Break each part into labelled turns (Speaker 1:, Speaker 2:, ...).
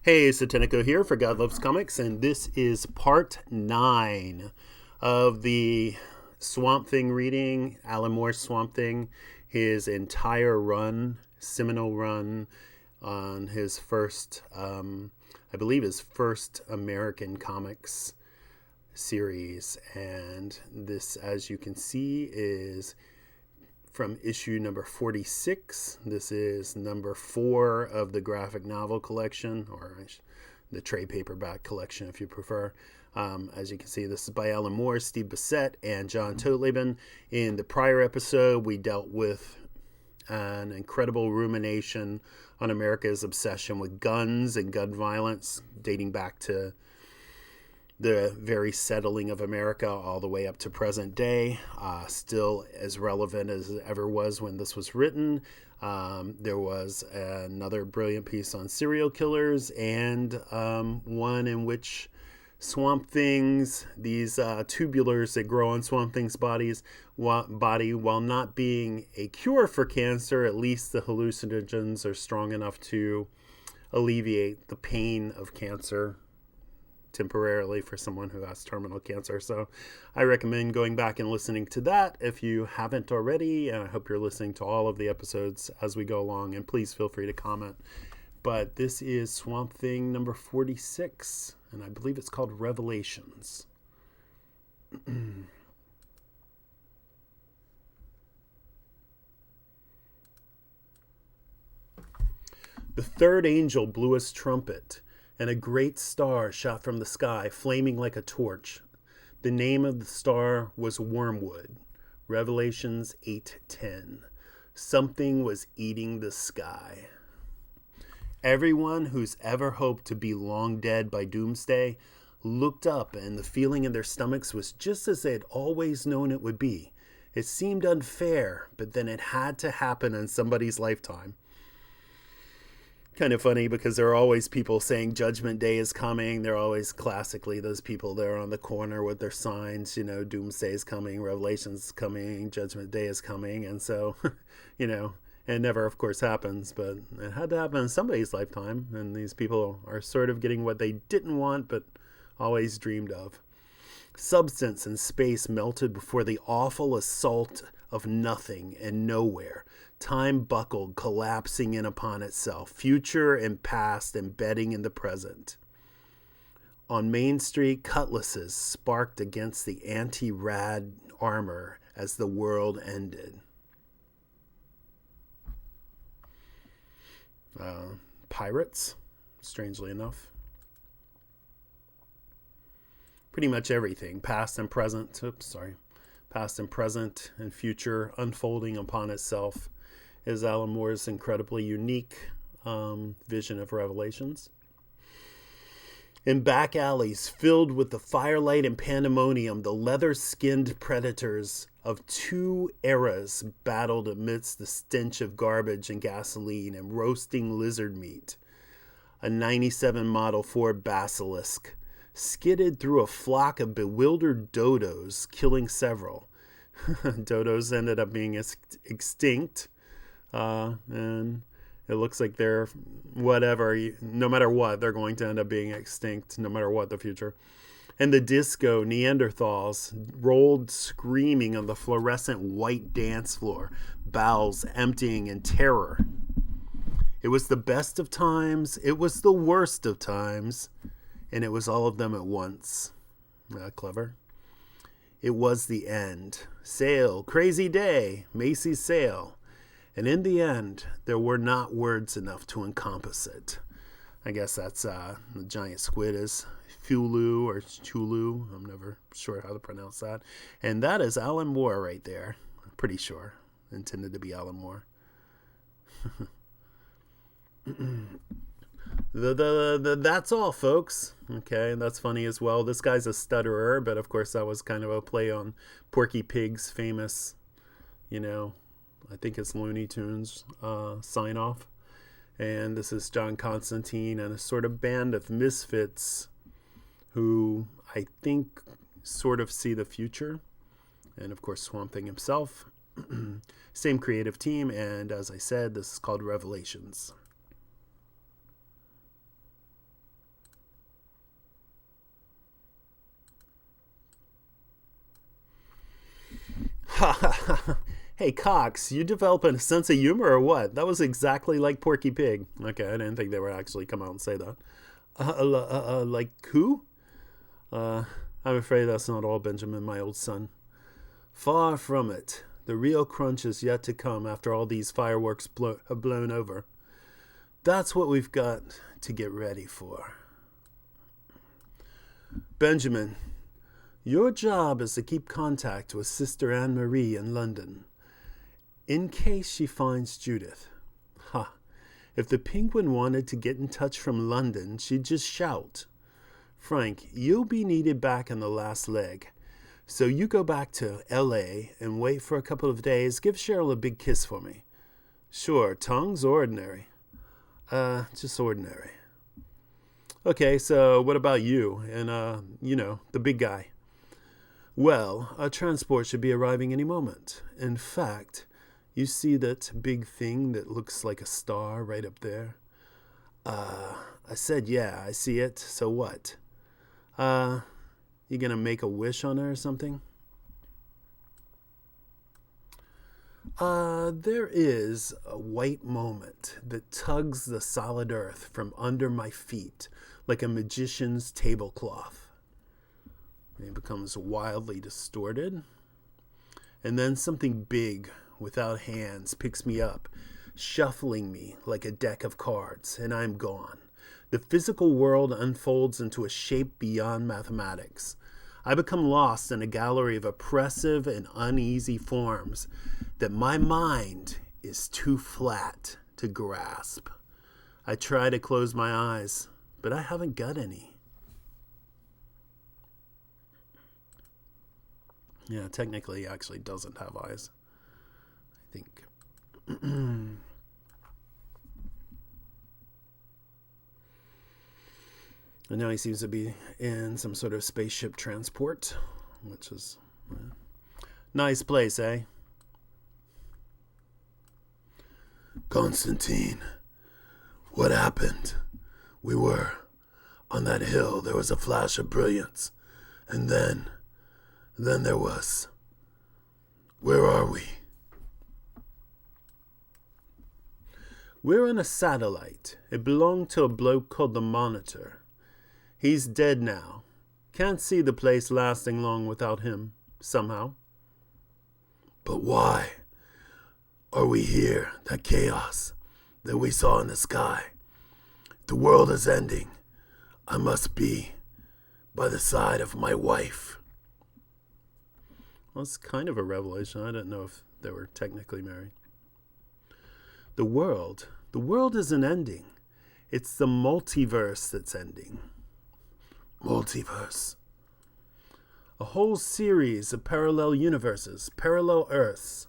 Speaker 1: Hey, Satanico here for Godlovescomics, and this is part 9 of the Swamp Thing reading, Alan Moore's Swamp Thing, his entire run, seminal run on his first, I believe his first American comics series. And this, as you can see, is from issue number 46. This is number 4 of the graphic novel collection, or the trade paperback collection if you prefer. As you can see, this is by Alan Moore, Steve Bissette, and John Totleben. In the prior episode, we dealt with an incredible rumination on America's obsession with guns and gun violence, dating back to the very settling of America all the way up to present day, still as relevant as it ever was when this was written. There was another brilliant piece on serial killers, and one in which Swamp Things, these tubulars that grow on Swamp Things' body, while not being a cure for cancer, at least the hallucinogens are strong enough to alleviate the pain of cancer temporarily for someone who has terminal cancer. So I recommend going back and listening to that if you haven't already, and I hope you're listening to all of the episodes as we go along, and please feel free to comment. But this is Swamp Thing number 46, and I believe it's called Revelations. The third angel blew his trumpet, and a great star shot from the sky, flaming like a torch. The name of the star was Wormwood. Revelations 8:10. Something was eating the sky. Everyone who's ever hoped to be long dead by doomsday looked up, and the feeling in their stomachs was just as they had always known it would be. It seemed unfair, but then it had to happen in somebody's lifetime. Kind of funny because there are always people saying Judgment Day is coming. They're always classically those people there on the corner with their signs, Doomsday is coming, Revelations is coming, Judgment Day is coming. And so, it never, of course, happens, but it had to happen in somebody's lifetime. And these people are sort of getting what they didn't want, but always dreamed of. Substance and space melted before the awful assault of nothing and nowhere. Time buckled, collapsing in upon itself, future and past embedding in the present. On Main Street, cutlasses sparked against the anti-rad armor as the world ended. Pirates, strangely enough. Pretty much everything, past and present and future unfolding upon itself, is Alan Moore's incredibly unique vision of Revelations. In back alleys filled with the firelight and pandemonium, the leather-skinned predators of two eras battled amidst the stench of garbage and gasoline and roasting lizard meat. A 97 Model Ford Basilisk skidded through a flock of bewildered dodos, killing several. Dodos ended up being extinct. And it looks like they're no matter what, they're going to end up being extinct, no matter what the future. And the disco Neanderthals rolled screaming on the fluorescent white dance floor, bowels emptying in terror. It was the best of times, it was the worst of times, and it was all of them at once. Clever. It was the end. Sale, crazy day, Macy's sale. And in the end, there were not words enough to encompass it. I guess that's the giant squid is Fulu or Chulu. I'm never sure how to pronounce that. And that is Alan Moore right there. I'm pretty sure. Intended to be Alan Moore. That's all, folks. Okay, that's funny as well. This guy's a stutterer, but of course that was kind of a play on Porky Pig's famous, I think it's Looney Tunes sign off. And this is John Constantine and a sort of band of misfits who I think sort of see the future. And of course, Swamp Thing himself. Same creative team. And as I said, this is called Revelations. Ha ha ha. Hey, Cox, you developing a sense of humor or what? That was exactly like Porky Pig. Okay, I didn't think they would actually come out and say that. Like who? Uh, I'm afraid that's not all, Benjamin, my old son. Far from it. The real crunch is yet to come after all these fireworks have blown over. That's what we've got to get ready for. Benjamin, your job is to keep contact with Sister Anne-Marie in London, in case she finds Judith. Ha! If the penguin wanted to get in touch from London, she'd just shout. Frank, you'll be needed back in the last leg. So you go back to L.A. and wait for a couple of days. Give Cheryl a big kiss for me. Sure, tongues or ordinary? Just ordinary. Okay, so what about you and, the big guy? Well, our transport should be arriving any moment. In fact, you see that big thing that looks like a star right up there? I said, yeah, I see it. So what? You gonna make a wish on her or something? There is a white moment that tugs the solid earth from under my feet like a magician's tablecloth. It becomes wildly distorted. And then something big without hands picks me up, shuffling me like a deck of cards, and I'm gone. The physical world unfolds into a shape beyond mathematics. I become lost in a gallery of oppressive and uneasy forms that my mind is too flat to grasp. I try to close my eyes, but I haven't got any. Yeah, technically he actually doesn't have eyes, I think. And now he seems to be in some sort of spaceship transport, which is nice place, eh? Constantine, what happened? We were on that hill. There was a flash of brilliance. And then there was... Where are we? We're on a satellite. It belonged to a bloke called the Monitor. He's dead now. Can't see the place lasting long without him, somehow. But why are we here? That chaos that we saw in the sky. The world is ending. I must be by the side of my wife. Well, it's kind of a revelation. I didn't know if they were technically married. The world isn't ending. It's the multiverse that's ending. Multiverse. A whole series of parallel universes, parallel Earths.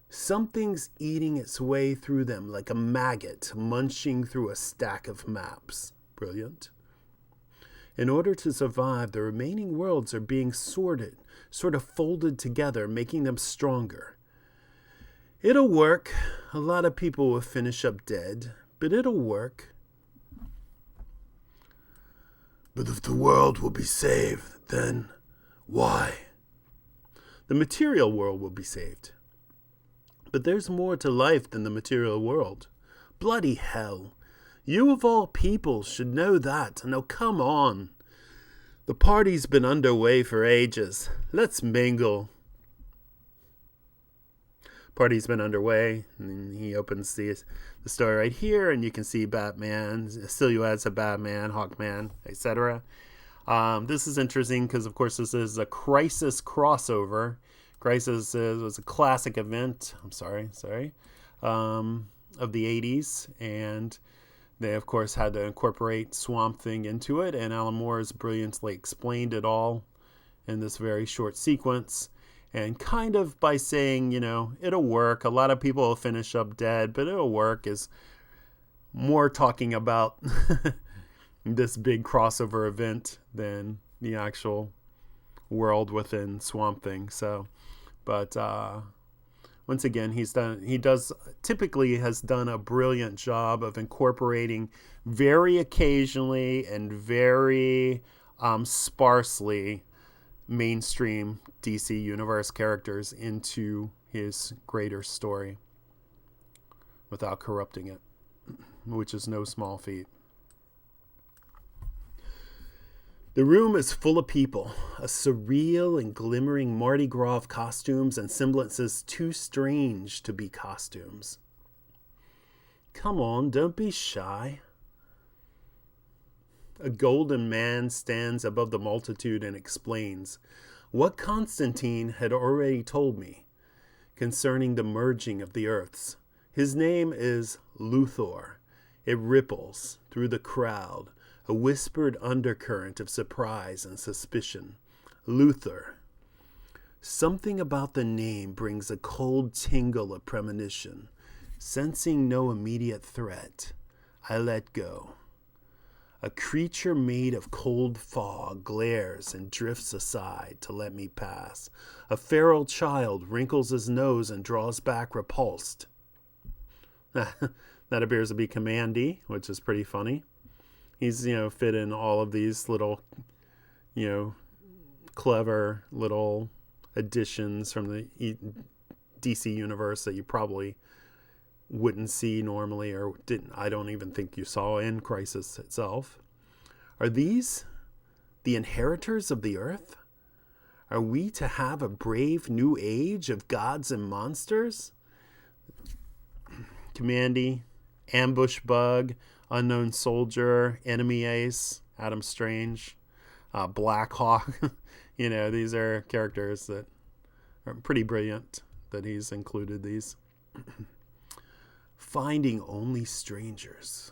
Speaker 1: Something's eating its way through them like a maggot munching through a stack of maps. Brilliant. In order to survive, the remaining worlds are being sorted, sort of folded together, making them stronger. It'll work. A lot of people will finish up dead, but it'll work. But if the world will be saved, then why? The material world will be saved. But there's more to life than the material world. Bloody hell. You of all people should know that. Now come on. The party's been underway for ages. Let's mingle. Party's been underway. And he opens the story right here, and you can see Batman, silhouettes of Batman, Hawkman, etc. This is interesting because, of course, this is a Crisis crossover. Crisis was a classic event. Of the 80s, and they, of course, had to incorporate Swamp Thing into it, and Alan Moore has brilliantly explained it all in this very short sequence. And kind of by saying, it'll work. A lot of people will finish up dead, but it'll work is more talking about this big crossover event than the actual world within Swamp Thing. So, but once again, he typically has done a brilliant job of incorporating very occasionally and very sparsely mainstream DC Universe characters into his greater story without corrupting it, which is no small feat. The room is full of people, a surreal and glimmering Mardi Gras of costumes and semblances too strange to be costumes. Come on, don't be shy. A golden man stands above the multitude and explains what Constantine had already told me concerning the merging of the earths. His name is Luthor. It ripples through the crowd, a whispered undercurrent of surprise and suspicion. Luthor. Something about the name brings a cold tingle of premonition. Sensing no immediate threat, I let go. A creature made of cold fog glares and drifts aside to let me pass. A feral child wrinkles his nose and draws back repulsed. That appears to be Commandy, which is pretty funny. He's, fit in all of these little, clever little additions from the DC universe that you probably wouldn't see normally, or I don't even think you saw in Crisis itself. Are these the inheritors of the earth? Are we to have a brave new age of gods and monsters? Commandy, Ambush Bug, Unknown Soldier, Enemy Ace, Adam Strange, Black Hawk. These are characters that are pretty brilliant that he's included these. Finding only strangers.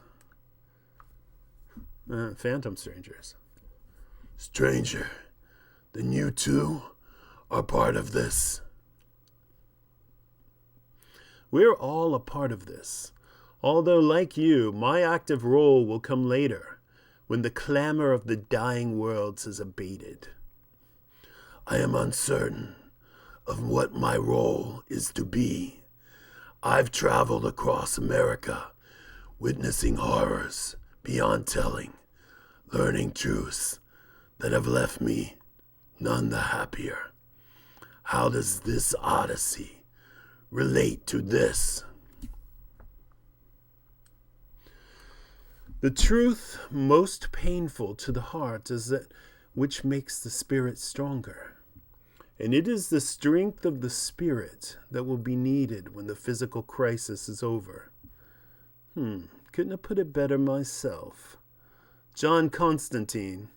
Speaker 1: Phantom strangers. Stranger, then you too are part of this. We're all a part of this, although like you, my active role will come later, when the clamor of the dying worlds is abated. I am uncertain of what my role is to be. I've traveled across America, witnessing horrors beyond telling, learning truths that have left me none the happier. How does this odyssey relate to this? The truth most painful to the heart is that which makes the spirit stronger. And it is the strength of the spirit that will be needed when the physical crisis is over. Couldn't have put it better myself. John Constantine,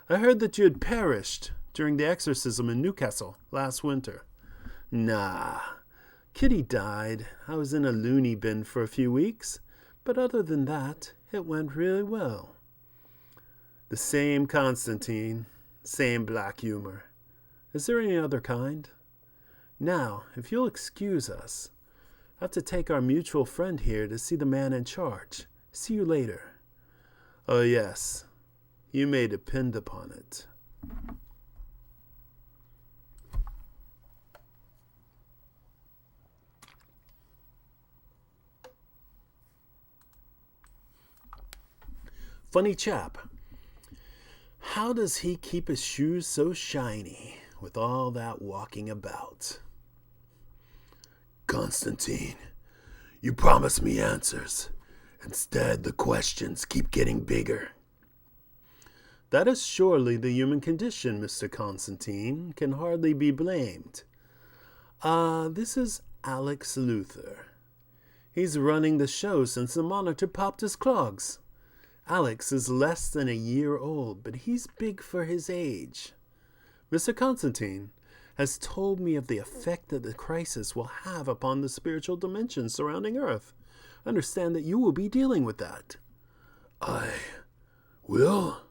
Speaker 1: I heard that you had perished during the exorcism in Newcastle last winter. Nah, Kitty died. I was in a loony bin for a few weeks, but other than that, it went really well. The same Constantine, same black humor. Is there any other kind? Now, if you'll excuse us, I have to take our mutual friend here to see the man in charge. See you later. Oh, yes. You may depend upon it. Funny chap. How does he keep his shoes so shiny with all that walking about? Constantine, you promised me answers. Instead, the questions keep getting bigger. That is surely the human condition, Mr. Constantine. Can hardly be blamed. This is Alex Luthor. He's running the show since the monitor popped his clogs. Alex is less than a year old, but he's big for his age. Mr. Constantine has told me of the effect that the crisis will have upon the spiritual dimension surrounding Earth. Understand that you will be dealing with that. I will?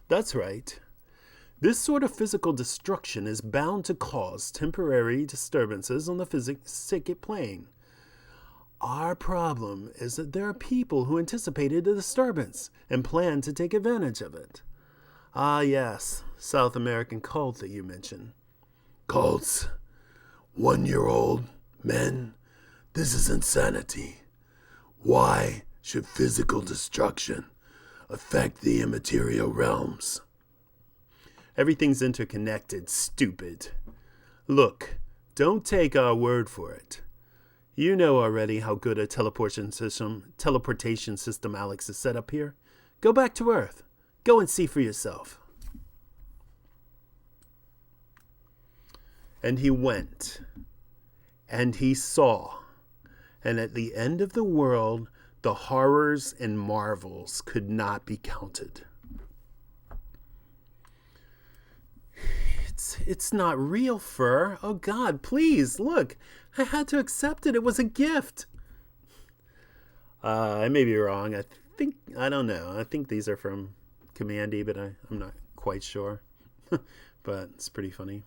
Speaker 1: That's right. This sort of physical destruction is bound to cause temporary disturbances on the psychic plane. Our problem is that there are people who anticipated the disturbance and plan to take advantage of it. Ah, yes, South American cult that you mentioned. Cults? 1-year-old men? This is insanity. Why should physical destruction affect the immaterial realms. Everything's interconnected, stupid. Look, don't take our word for it. You know already how good a teleportation system Alex has set up here. Go back to Earth. Go and see for yourself. And he went, and he saw, and at the end of the world, the horrors and marvels could not be counted. It's not real fur. Oh God, please, look. I had to accept it. It was a gift. I may be wrong. I don't know. I think these are from Commandy, but I'm not quite sure. But it's pretty funny.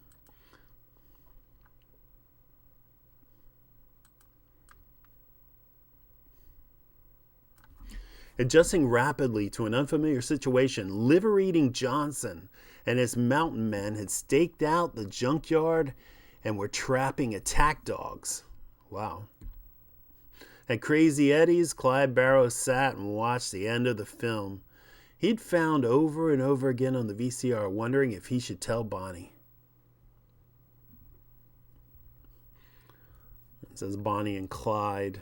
Speaker 1: Adjusting rapidly to an unfamiliar situation, liver-eating Johnson and his mountain men had staked out the junkyard and were trapping attack dogs. Wow. At Crazy Eddie's, Clyde Barrows sat and watched the end of the film. He'd found over and over again on the VCR, wondering if he should tell Bonnie. It says Bonnie and Clyde.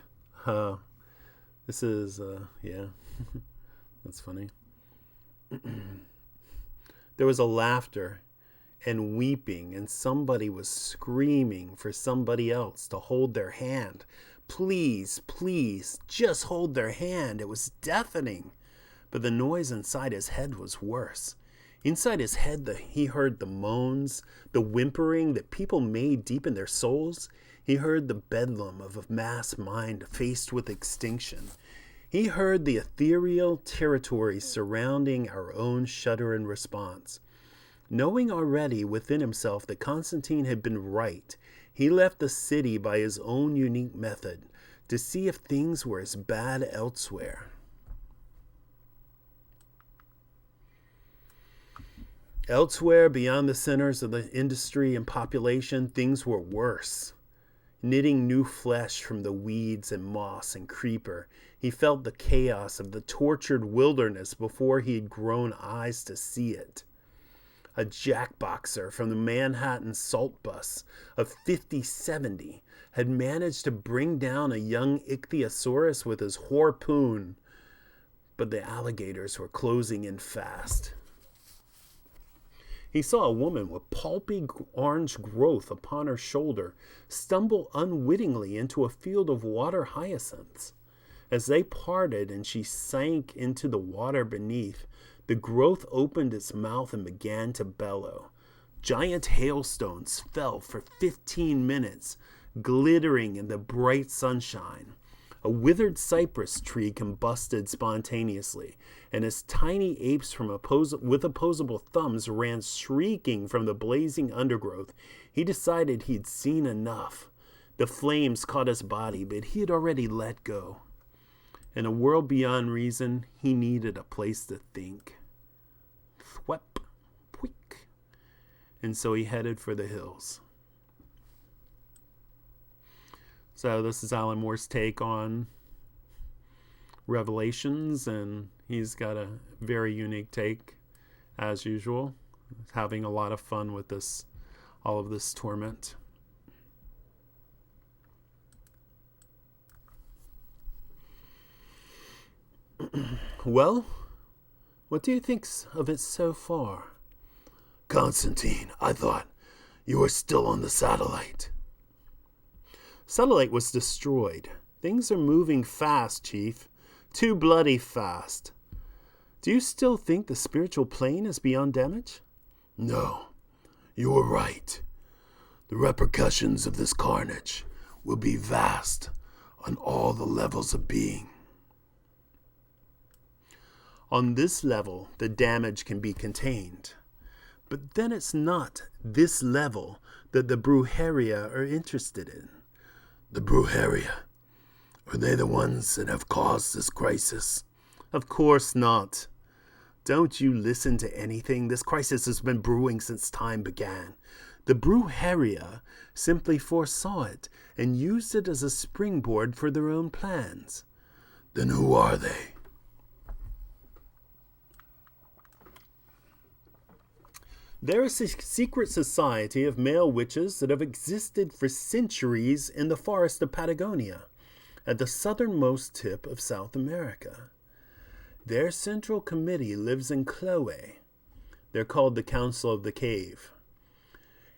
Speaker 1: This is, yeah. That's funny. There was a laughter and weeping, and somebody was screaming for somebody else to hold their hand. Please, please, just hold their hand. It was deafening. But the noise inside his head was worse. Inside his head, he heard the moans, the whimpering that people made deep in their souls. He heard the bedlam of a mass mind faced with extinction. He heard the ethereal territory surrounding our own shudder and response. Knowing already within himself that Constantine had been right, he left the city by his own unique method to see if things were as bad elsewhere. Elsewhere, beyond the centers of the industry and population, things were worse. Knitting new flesh from the weeds and moss and creeper, he felt the chaos of the tortured wilderness before he had grown eyes to see it. A jackboxer from the Manhattan salt bus of 50-70 had managed to bring down a young ichthyosaurus with his harpoon, but the alligators were closing in fast. He saw a woman with pulpy orange growth upon her shoulder stumble unwittingly into a field of water hyacinths. As they parted and she sank into the water beneath, the growth opened its mouth and began to bellow. Giant hailstones fell for 15 minutes, glittering in the bright sunshine. A withered cypress tree combusted spontaneously, and as tiny apes with opposable thumbs ran shrieking from the blazing undergrowth, he decided he'd seen enough. The flames caught his body, but he had already let go. In a world beyond reason, he needed a place to think. Thwep, pwick. And so he headed for the hills. So this is Alan Moore's take on Revelations, and he's got a very unique take, as usual. Having a lot of fun with this, all of this torment. Well, what do you think of it so far? Constantine, I thought you were still on the satellite. Satellite was destroyed. Things are moving fast, Chief. Too bloody fast. Do you still think the spiritual plane is beyond damage? No, you were right. The repercussions of this carnage will be vast on all the levels of being. On this level, the damage can be contained. But then it's not this level that the Brujeria are interested in. The Brujeria, are they the ones that have caused this crisis? Of course not. Don't you listen to anything? This crisis has been brewing since time began. The Brujeria simply foresaw it and used it as a springboard for their own plans. Then who are they? There is a secret society of male witches that have existed for centuries in the forest of Patagonia, at the southernmost tip of South America. Their central committee lives in Chloe. They're called the Council of the Cave.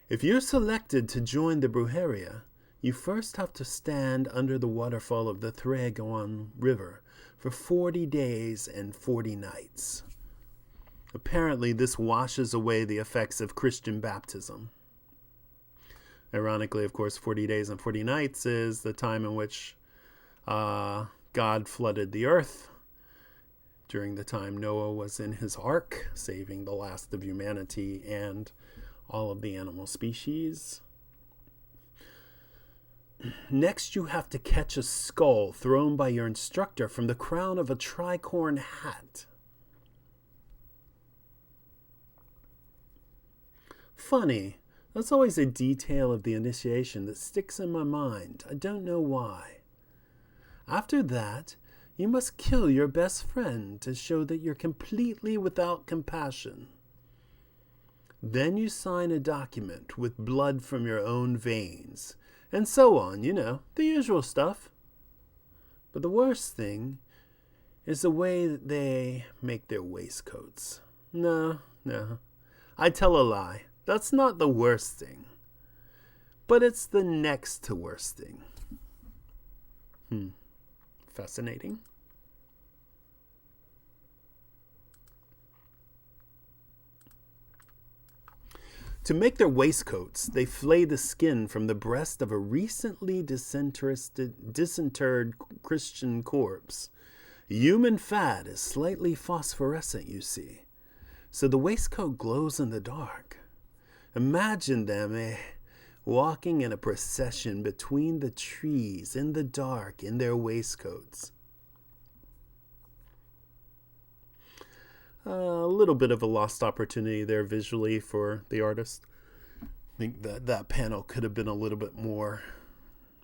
Speaker 1: If you're selected to join the Brujeria, you first have to stand under the waterfall of the Thregon River for 40 days and 40 nights. Apparently, this washes away the effects of Christian baptism. Ironically, of course, 40 days and 40 nights is the time in which God flooded the earth during the time Noah was in his ark, saving the last of humanity and all of the animal species. Next, you have to catch a skull thrown by your instructor from the crown of a tricorn hat. Funny, that's always a detail of the initiation that sticks in my mind. I don't know why. After that, you must kill your best friend to show that you're completely without compassion. Then you sign a document with blood from your own veins, and so on, the usual stuff. But the worst thing is the way that they make their waistcoats. No, I tell a lie. That's not the worst thing. But it's the next to worst thing. Fascinating. To make their waistcoats, they flay the skin from the breast of a recently disinterred Christian corpse. Human fat is slightly phosphorescent, you see, so the waistcoat glows in the dark. Imagine them walking in a procession between the trees in the dark in their waistcoats. A little bit of a lost opportunity there visually for the artist. I think that panel could have been a little bit more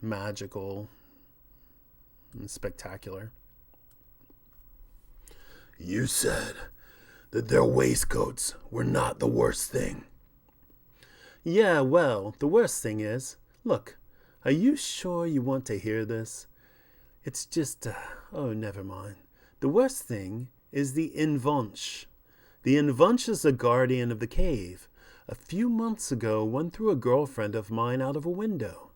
Speaker 1: magical and spectacular. You said that their waistcoats were not the worst thing. Yeah, well, the worst thing is, look, are you sure you want to hear this? It's just, never mind. The worst thing is the Invunch. The Invunch is the guardian of the cave. A few months ago, one threw a girlfriend of mine out of a window.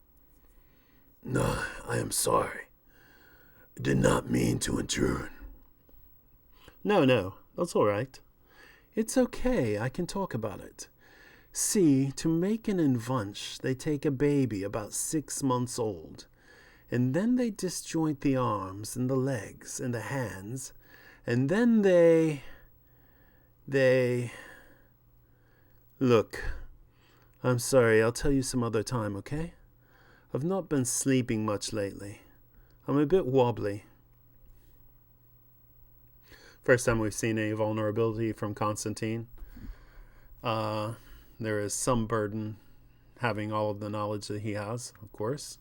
Speaker 1: No, I am sorry. I did not mean to intrude. No, that's all right. It's okay, I can talk about it. See, to make an Invunch, they take a baby about 6 months old, and then they disjoint the arms and the legs and the hands, and then they... Look, I'm sorry, I'll tell you some other time, okay? I've not been sleeping much lately. I'm a bit wobbly. First time we've seen any vulnerability from Constantine. There is some burden having all of the knowledge that he has, of course.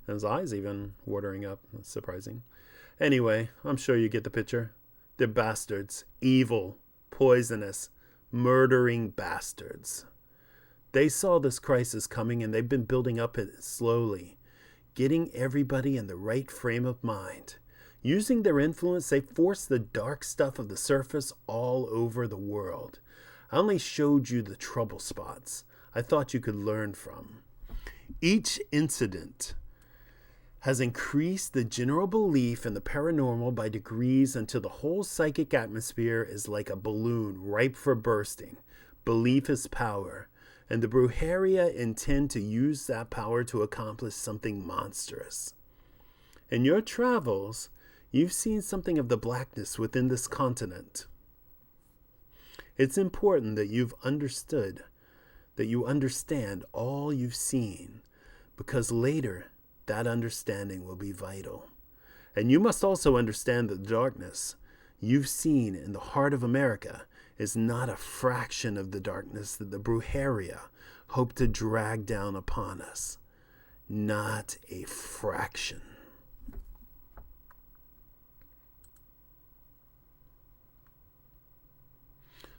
Speaker 1: And his eyes even watering up. That's surprising. Anyway, I'm sure you get the picture. They're bastards. Evil, poisonous, murdering bastards. They saw this crisis coming and they've been building up it slowly, getting everybody in the right frame of mind. Using their influence, they forced the dark stuff of the surface all over the world. I only showed you the trouble spots I thought you could learn from. Each incident has increased the general belief in the paranormal by degrees until the whole psychic atmosphere is like a balloon ripe for bursting. Belief is power, and the Brujeria intend to use that power to accomplish something monstrous. In your travels, you've seen something of the blackness within this continent. It's important that you understand all you've seen, because later that understanding will be vital. And you must also understand that the darkness you've seen in the heart of America is not a fraction of the darkness that the Brujeria hope to drag down upon us. Not a fraction.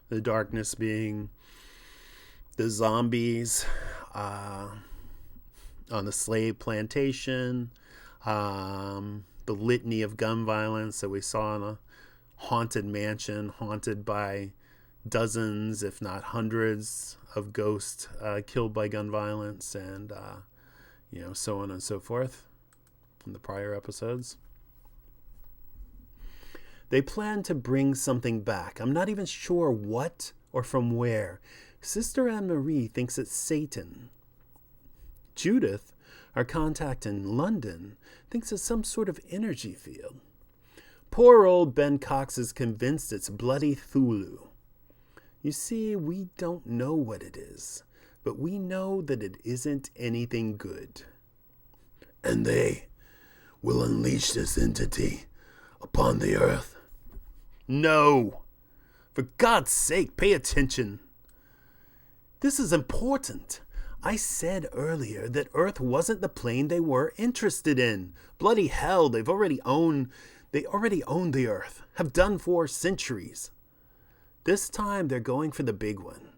Speaker 1: The darkness being the zombies on the slave plantation, the litany of gun violence that we saw in a haunted mansion, haunted by dozens, if not hundreds, of ghosts killed by gun violence, and so on and so forth in the prior episodes. They plan to bring something back. I'm not even sure what or from where. Sister Anne-Marie thinks it's Satan. Judith, our contact in London, thinks it's some sort of energy field. Poor old Ben Cox is convinced it's bloody Thulu. You see, we don't know what it is, but we know that it isn't anything good. And they will unleash this entity upon the earth. No! For God's sake, pay attention. This is important. I said earlier that Earth wasn't the plane they were interested in. Bloody hell, they already own the Earth, have done for centuries. This time they're going for the big one.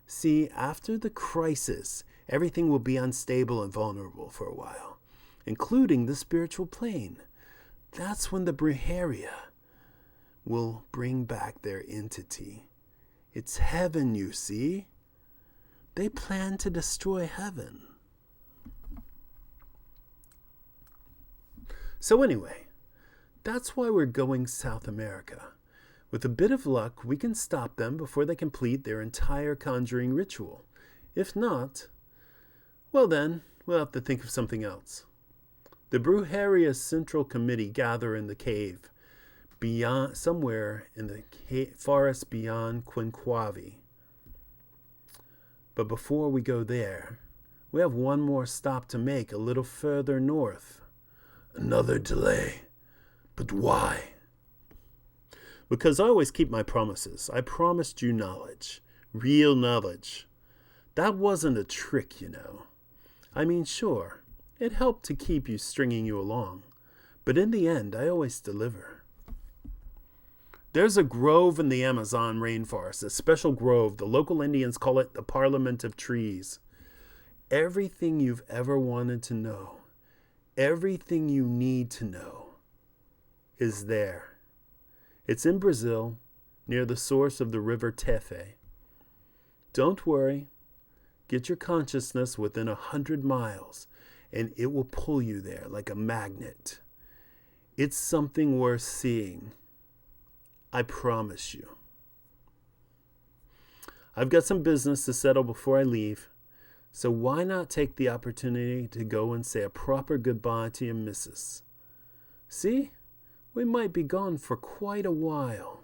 Speaker 1: See, after the crisis, everything will be unstable and vulnerable for a while, including the spiritual plane. That's when the Brujeria will bring back their entity. It's heaven, you see. They plan to destroy heaven. So anyway, that's why we're going South America. With a bit of luck, we can stop them before they complete their entire conjuring ritual. If not, well then, we'll have to think of something else. The Brujeria Central Committee gather in the cave, somewhere in the forest beyond Quinquavi. But before we go there, we have one more stop to make a little further north. Another delay. But why? Because I always keep my promises. I promised you knowledge. Real knowledge. That wasn't a trick, you know. I mean, sure, it helped to keep you stringing you along. But in the end, I always deliver. There's a grove in the Amazon rainforest, a special grove. The local Indians call it the Parliament of Trees. Everything you've ever wanted to know, everything you need to know, is there. It's in Brazil, near the source of the river Tefe. Don't worry. Get your consciousness within 100 miles, and it will pull you there like a magnet. It's something worth seeing. I promise you. I've got some business to settle before I leave, so why not take the opportunity to go and say a proper goodbye to your missus? See, we might be gone for quite a while.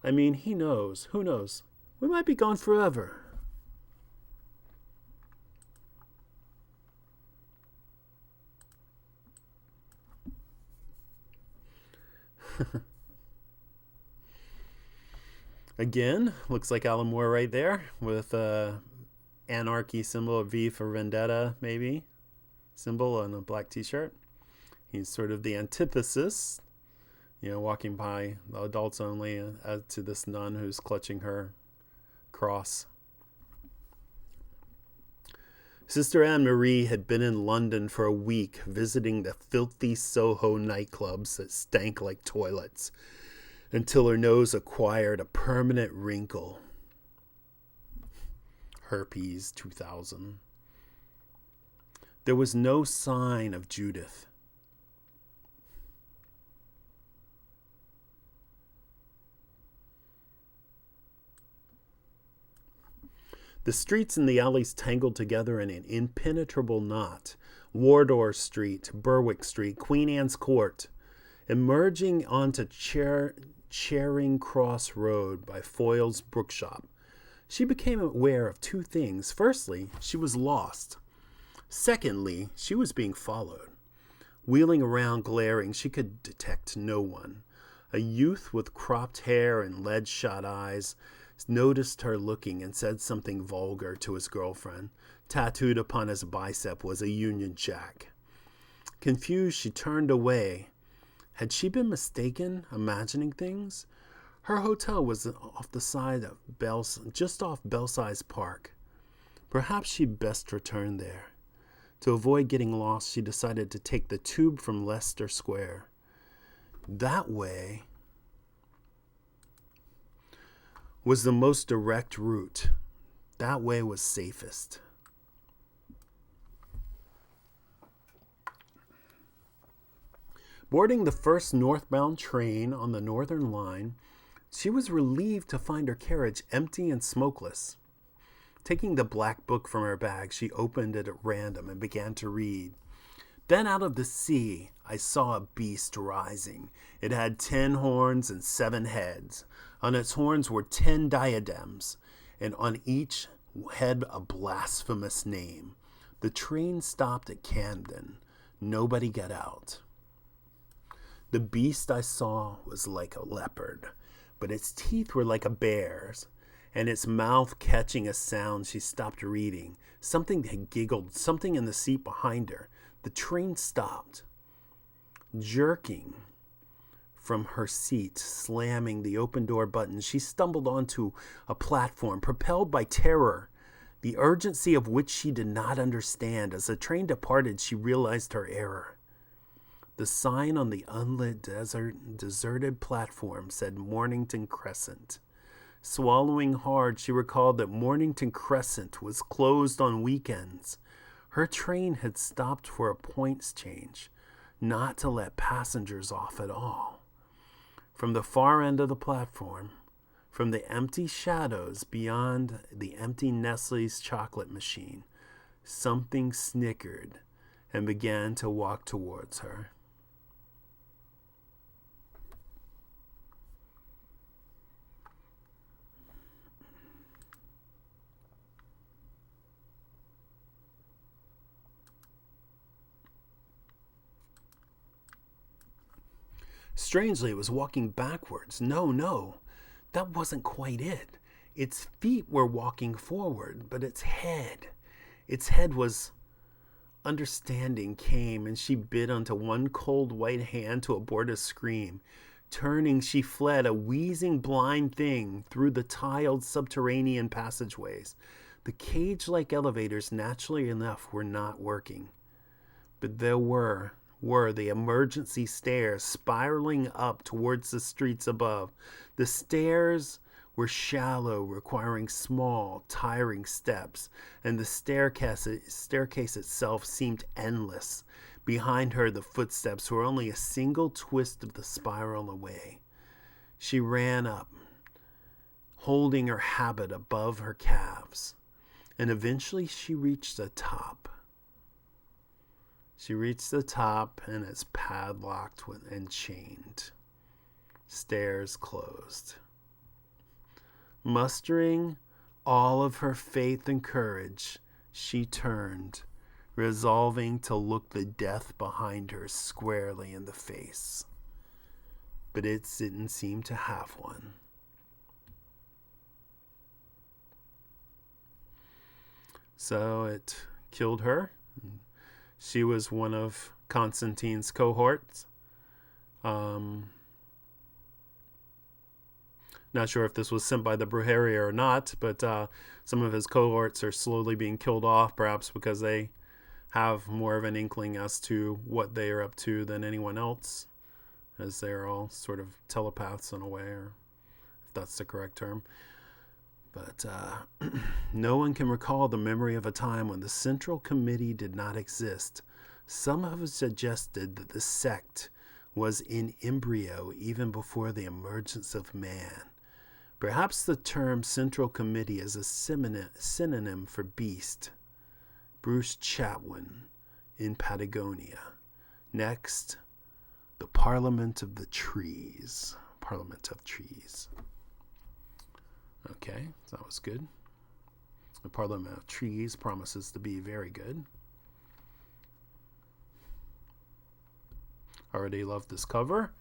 Speaker 1: I mean, he knows. Who knows? We might be gone forever. Again, looks like Alan Moore right there with anarchy symbol, a V for vendetta, maybe, symbol on a black t-shirt. He's sort of the antithesis, walking by the adults only to this nun who's clutching her cross. Sister Anne-Marie had been in London for a week visiting the filthy Soho nightclubs that stank like toilets, until her nose acquired a permanent wrinkle. Herpes 2000. There was no sign of Judith. The streets and the alleys tangled together in an impenetrable knot. Wardour Street, Berwick Street, Queen Anne's Court, emerging onto Charing Cross Road by Foyle's Brookshop. She became aware of two things. Firstly, she was lost. Secondly, she was being followed. Wheeling around glaring, she could detect no one. A youth with cropped hair and lead-shot eyes noticed her looking and said something vulgar to his girlfriend. Tattooed upon his bicep was a Union Jack. Confused, she turned away. Had she been mistaken, imagining things? Her hotel was off the side of just off Belsize Park. Perhaps she'd best return there. To avoid getting lost, she decided to take the tube from Leicester Square. That way was the most direct route. That way was safest. Boarding the first northbound train on the Northern Line, she was relieved to find her carriage empty and smokeless. Taking the black book from her bag, she opened it at random and began to read. Then out of the sea, I saw a beast rising. It had 10 horns and 7 heads. On its horns were 10 diadems, and on each head a blasphemous name. The train stopped at Camden. Nobody got out. The beast I saw was like a leopard, but its teeth were like a bear's, and its mouth catching a sound, she stopped reading. Something had giggled, something in the seat behind her. The train stopped. Jerking from her seat, slamming the open door button, she stumbled onto a platform, propelled by terror, the urgency of which she did not understand. As the train departed, she realized her error. The sign on the unlit deserted platform said Mornington Crescent. Swallowing hard, she recalled that Mornington Crescent was closed on weekends. Her train had stopped for a points change, not to let passengers off at all. From the far end of the platform, from the empty shadows beyond the empty Nestle's chocolate machine, something snickered and began to walk towards her. Strangely, it was walking backwards. No, that wasn't quite it. Its feet were walking forward, but its head was... Understanding came, and she bit onto one cold white hand to abort a scream. Turning, she fled, a wheezing blind thing, through the tiled subterranean passageways. The cage-like elevators, naturally enough, were not working. But there were the emergency stairs spiraling up towards the streets above. The stairs were shallow, requiring small, tiring steps, and the staircase itself seemed endless. Behind her, the footsteps were only a single twist of the spiral away. She ran up, holding her habit above her calves, and eventually she reached the top. She reached the top, and it's padlocked and chained. Stairs closed. Mustering all of her faith and courage, she turned, resolving to look the death behind her squarely in the face. But it didn't seem to have one. So it killed her. She was one of Constantine's cohorts. Not sure if this was sent by the Brujeria or not, but some of his cohorts are slowly being killed off, perhaps because they have more of an inkling as to what they are up to than anyone else, as they're all sort of telepaths in a way, or if that's the correct term. But no one can recall the memory of a time when the Central Committee did not exist. Some have suggested that the sect was in embryo even before the emergence of man. Perhaps the term Central Committee is a synonym for beast. Bruce Chatwin in Patagonia. Next, the Parliament of the Trees. Parliament of Trees. Okay, so that was good. The Parliament of Trees promises to be very good. Already love this cover.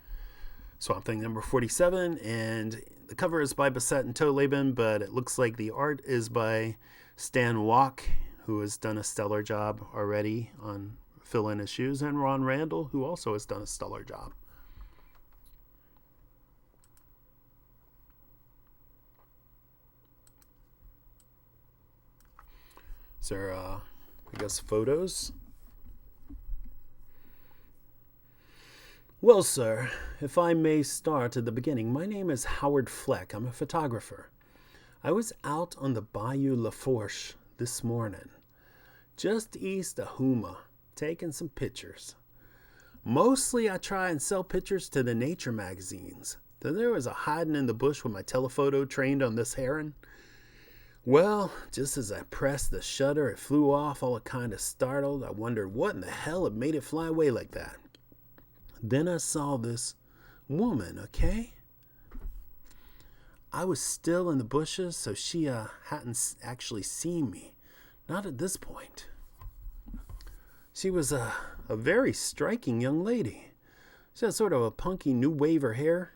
Speaker 1: Swamp Thing number 47, and the cover is by Bissett and Toleben, but it looks like the art is by Stan Walk, who has done a stellar job already on fill-in issues, and Ron Randall, who also has done a stellar job. These are, I guess, photos. Well, sir, if I may start at the beginning, my name is Howard Fleck. I'm a photographer. I was out on the Bayou Lafourche this morning, just east of Houma, taking some pictures. Mostly I try and sell pictures to the nature magazines. Then there was a hiding in the bush with my telephoto trained on this heron. Well, just as I pressed the shutter, it flew off, all kind of startled. I wondered what in the hell had made it fly away like that. Then I saw this woman, okay? I was still in the bushes, so she hadn't actually seen me. Not at this point. She was a very striking young lady. She had sort of a punky new wave of hair.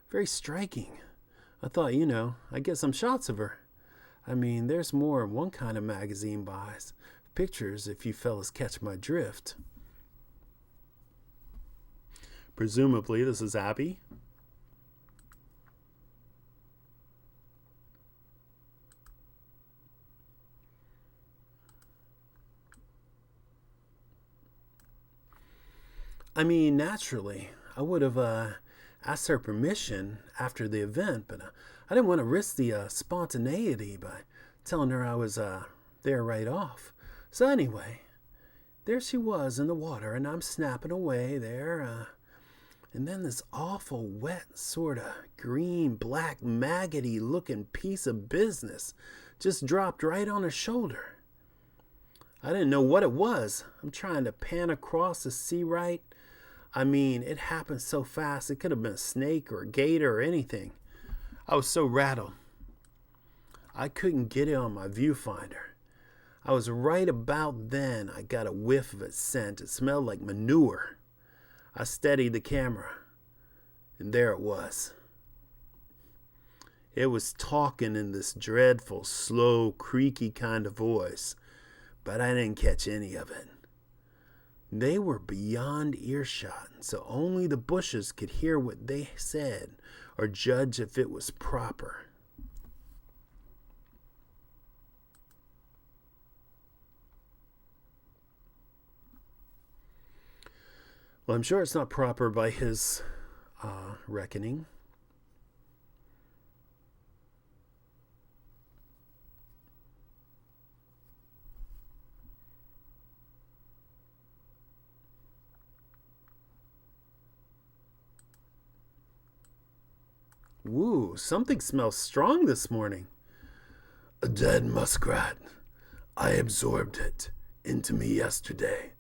Speaker 1: Very striking. I thought, I'd get some shots of her. I mean, there's more than one kind of magazine buys. Pictures, if you fellas catch my drift. Presumably, this is Abby. I mean, naturally, I would have asked her permission after the event, but I didn't want to risk the spontaneity by telling her I was there right off. So anyway, there she was in the water, and I'm snapping away there. And then this awful wet, sort of green, black, maggoty looking piece of business just dropped right on her shoulder. I didn't know what it was. I'm trying to pan across to see right. I mean, it happened so fast, it could have been a snake or a gator or anything. I was so rattled. I couldn't get it on my viewfinder. I was right about then I got a whiff of its scent. It smelled like manure. I steadied the camera, and there it was. It was talking in this dreadful, slow, creaky kind of voice, but I didn't catch any of it. They were beyond earshot, so only the bushes could hear what they said or judge if it was proper. Well, I'm sure it's not proper by his reckoning. Woo, something smells strong this morning. A dead muskrat. I absorbed it into me yesterday.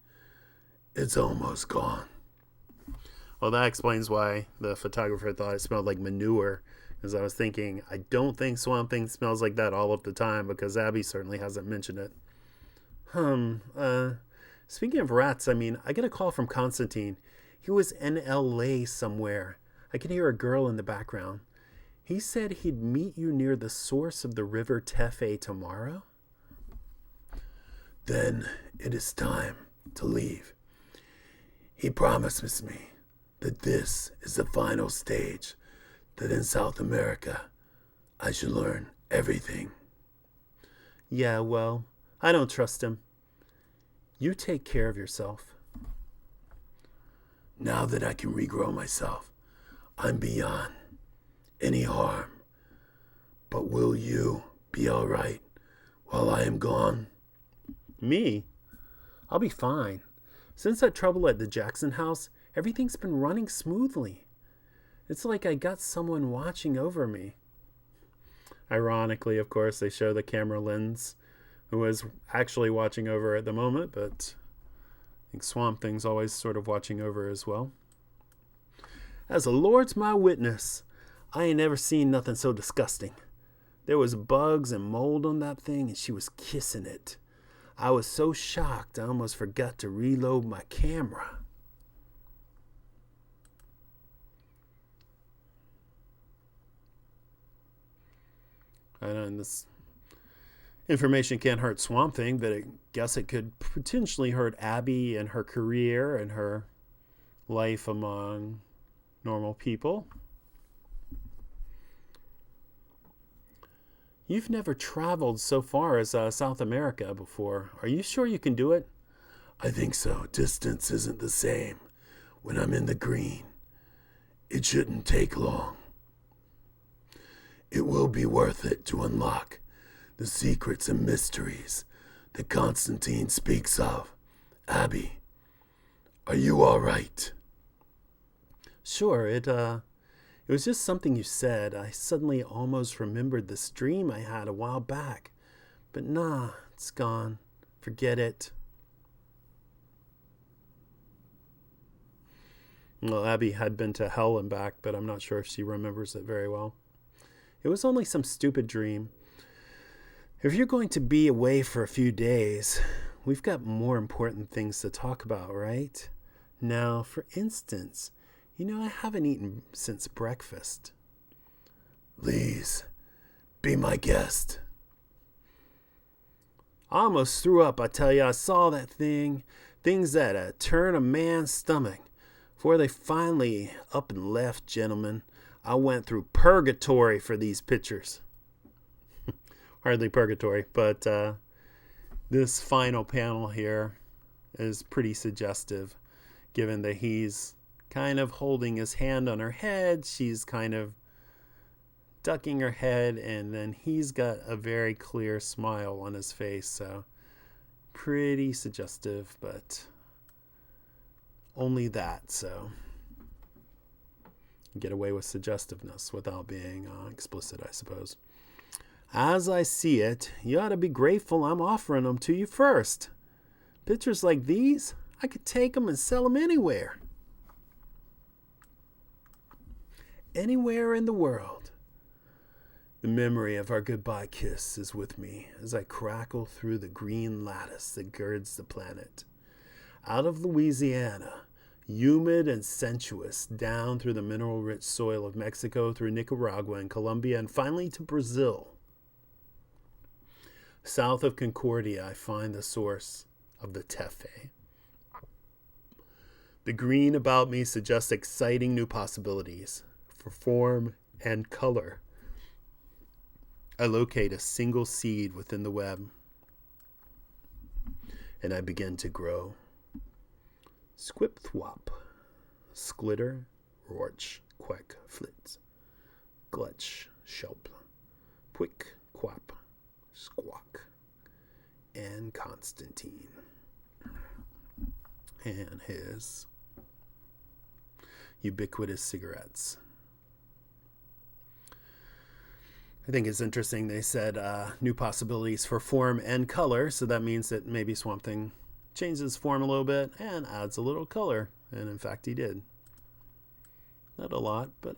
Speaker 1: It's almost gone. Well, that explains why the photographer thought it smelled like manure. Because I was thinking, I don't think Swamp Thing smells like that all of the time, because Abby certainly hasn't mentioned it. Speaking of rats, I get a call from Constantine. He was in LA somewhere. I can hear a girl in the background. He said he'd meet you near the source of the river Tefe tomorrow. Then it is time to leave. He promises me that this is the final stage, that in South America I should learn everything. Yeah, well, I don't trust him. You take care of yourself. Now that I can regrow myself, I'm beyond any harm. But will you be all right while I am gone? Me? I'll be fine. Since that trouble at the Jackson house, everything's been running smoothly. It's like I got someone watching over me. Ironically, of course, they show the camera lens, who is actually watching over at the moment, but I think Swamp Thing's always sort of watching over as well. As the Lord's my witness, I ain't never seen nothing so disgusting. There was bugs and mold on that thing, and she was kissing it. I was so shocked I almost forgot to reload my camera. And this information can't hurt Swamp Thing, but I guess it could potentially hurt Abby and her career and her life among normal people. You've never traveled so far as South America before. Are you sure you can do it?
Speaker 2: I think so. Distance isn't the same when I'm in the green. It shouldn't take long. It will be worth it to unlock the secrets and mysteries that Constantine speaks of. Abby, are you all right?
Speaker 1: Sure, it was just something you said. I suddenly almost remembered this dream I had a while back. But nah, it's gone. Forget it. Well, Abby had been to hell and back, but I'm not sure if she remembers it very well. It was only some stupid dream. If you're going to be away for a few days, we've got more important things to talk about, right? Now, for instance, I haven't eaten since breakfast.
Speaker 2: Please, be my guest.
Speaker 1: I almost threw up, I tell you. I saw that thing. Things that turn a man's stomach. Before they finally up and left, gentlemen, I went through purgatory for these pictures. Hardly purgatory, but this final panel here is pretty suggestive, given that he's kind of holding his hand on her head. She's kind of ducking her head, and then he's got a very clear smile on his face. So pretty suggestive, but only that. So get away with suggestiveness without being explicit, I suppose. As I see it, you ought to be grateful I'm offering them to you first. Pictures like these, I could take them and sell them anywhere. Anywhere in the world. The memory of our goodbye kiss is with me as I crackle through the green lattice that girds the planet. Out of Louisiana, humid and sensuous, down through the mineral-rich soil of Mexico, through Nicaragua and Colombia, and finally to Brazil. South of Concordia, I find the source of the Tefe. The green about me suggests exciting new possibilities for form and color. I locate a single seed within the web, and I begin to grow. Squip thwop, sklitter, rorch, quack, flit, glutch, shelp, quick, quap, squawk, and Constantine. And his ubiquitous cigarettes. I think it's interesting they said new possibilities for form and color, so that means that maybe Swamp Thing changes form a little bit and adds a little color, and in fact he did. Not a lot, but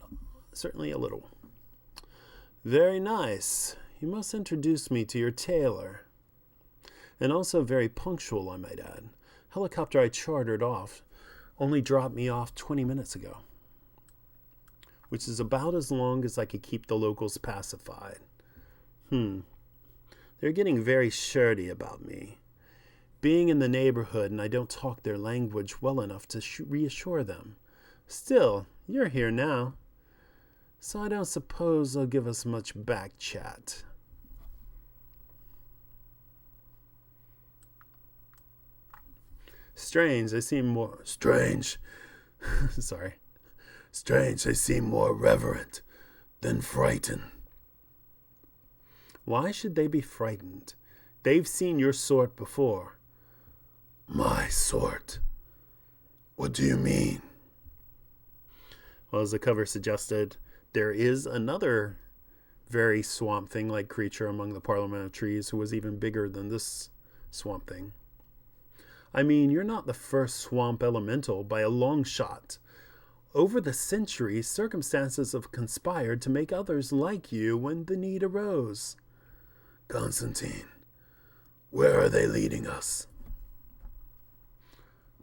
Speaker 1: certainly a little. Very nice. You must introduce me to your tailor. And also very punctual, I might add. Helicopter I chartered off only dropped me off 20 minutes ago, which is about as long as I could keep the locals pacified. They're getting very shirty about me. Being in the neighborhood and I don't talk their language well enough to reassure them. Still, you're here now, so I don't suppose they'll give us much back chat. Strange, they seem more...
Speaker 2: Strange.
Speaker 1: Sorry.
Speaker 2: Strange, they seem more reverent than frightened.
Speaker 1: Why should they be frightened? They've seen your sort before.
Speaker 2: My sort? What do you mean?
Speaker 1: Well, as the cover suggested, there is another very Swamp Thing-like creature among the Parliament of Trees who was even bigger than this Swamp Thing. I mean, you're not the first swamp elemental by a long shot. Over the centuries, circumstances have conspired to make others like you when the need arose.
Speaker 2: Constantine, where are they leading us?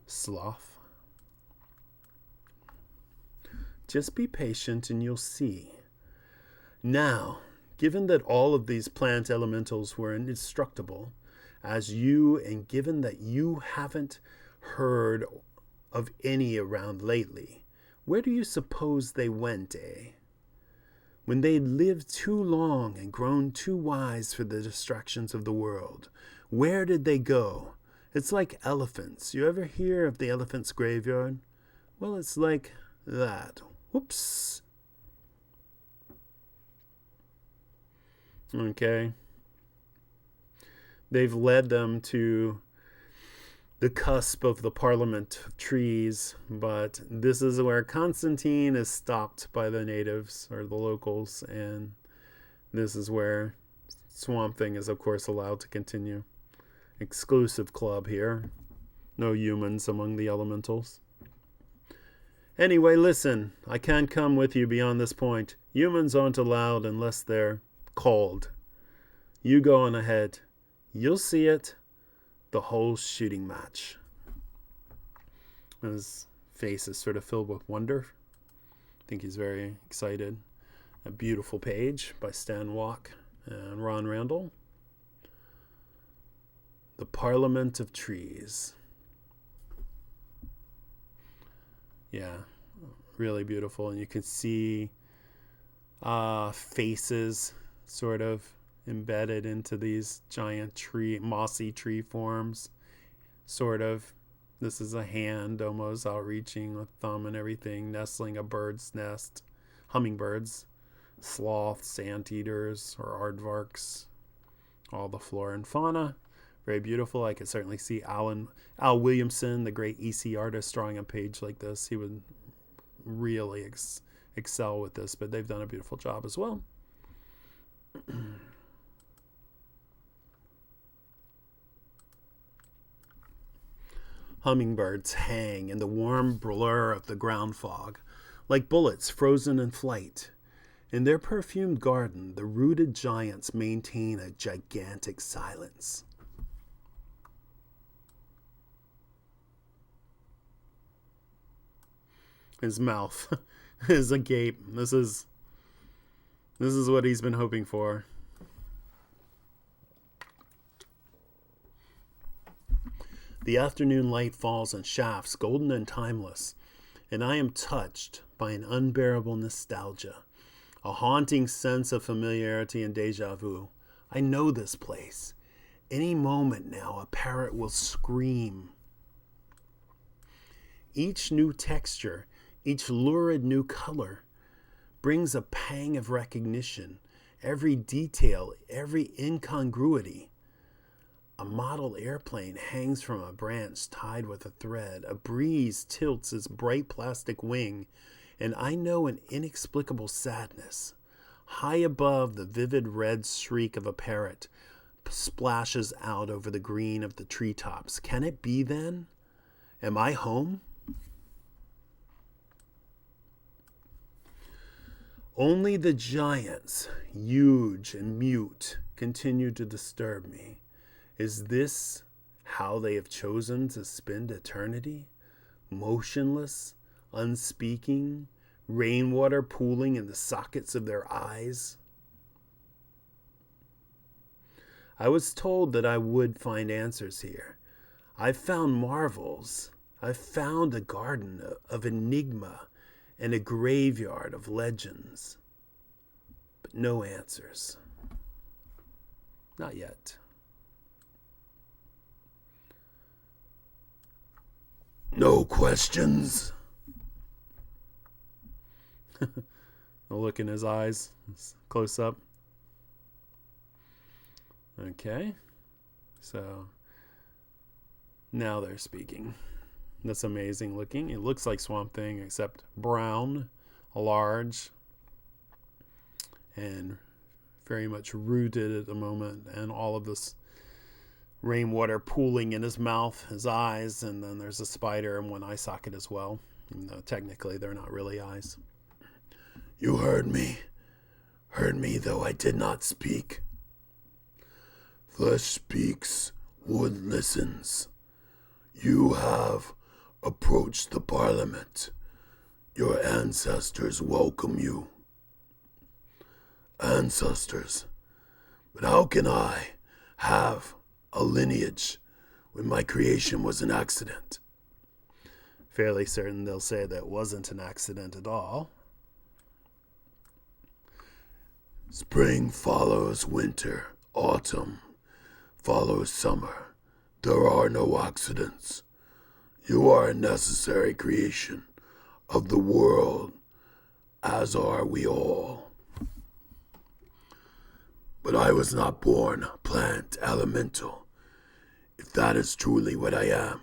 Speaker 1: Sloth. Just be patient and you'll see. Now, given that all of these plant elementals were indestructible, as you, and given that you haven't heard of any around lately, where do you suppose they went, eh? When they'd lived too long and grown too wise for the distractions of the world, where did they go? It's like elephants. You ever hear of the elephant's graveyard? Well, it's like that. Whoops. Okay. They've led them to the cusp of the Parliament of Trees, but this is where Constantine is stopped by the natives or the locals, and this is where Swamp Thing is, of course, allowed to continue. Exclusive club here. No humans among the elementals. Anyway, listen, I can't come with you beyond this point. Humans aren't allowed unless they're called. You go on ahead. You'll see it. The whole shooting match. His face is sort of filled with wonder. I think he's very excited. A beautiful page by Stan Walk and Ron Randall. The Parliament of Trees. Yeah, really beautiful. And you can see faces sort of embedded into these giant mossy tree forms. Sort of. This is a hand almost outreaching with thumb and everything, nestling a bird's nest. Hummingbirds, sloths, anteaters, or aardvarks. All the flora and fauna. Very beautiful. I could certainly see Al Williamson, the great EC artist, drawing a page like this. He would really excel with this, but they've done a beautiful job as well. Hummingbirds hang in the warm blur of the ground fog, like bullets frozen in flight. In their perfumed garden, the rooted giants maintain a gigantic silence. His mouth is agape. This is what he's been hoping for. The afternoon light falls on shafts, golden and timeless, and I am touched by an unbearable nostalgia, a haunting sense of familiarity and déjà vu. I know this place. Any moment now, a parrot will scream. Each new texture, each lurid new color brings a pang of recognition. Every detail, every incongruity. A model airplane hangs from a branch tied with a thread. A breeze tilts its bright plastic wing, and I know an inexplicable sadness. High above, the vivid red shriek of a parrot splashes out over the green of the treetops. Can it be then? Am I home? Only the giants, huge and mute, continue to disturb me. Is this how they have chosen to spend eternity? Motionless, unspeaking, rainwater pooling in the sockets of their eyes? I was told that I would find answers here. I've found marvels. I've found a garden of enigma and a graveyard of legends. But no answers. Not yet.
Speaker 2: No questions?
Speaker 1: A look in his eyes, close up. Okay, so now they're speaking. That's amazing looking. It looks like Swamp Thing, except brown, large, and very much rooted at the moment, and all of this rainwater pooling in his mouth, his eyes, and then there's a spider in one eye socket as well, even though technically they're not really eyes.
Speaker 2: You heard me though I did not speak. Flesh speaks, wood listens. You have approached the Parliament. Your ancestors welcome you. Ancestors. But how can I have a lineage when my creation was an accident?
Speaker 1: Fairly certain they'll say that wasn't an accident at all.
Speaker 2: Spring follows winter, autumn follows summer. There are no accidents. You are a necessary creation of the world, as are we all. But I was not born plant elemental. If that is truly what I am,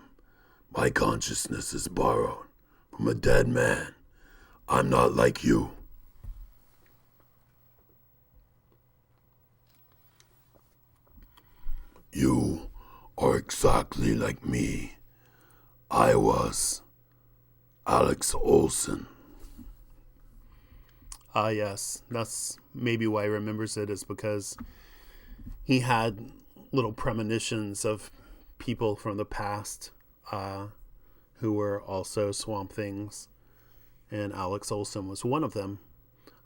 Speaker 2: my consciousness is borrowed from a dead man. I'm not like you. You are exactly like me. I was Alex Olson.
Speaker 1: Ah, yes. That's maybe why he remembers it, is because he had little premonitions of people from the past who were also Swamp Things, and Alex Olson was one of them.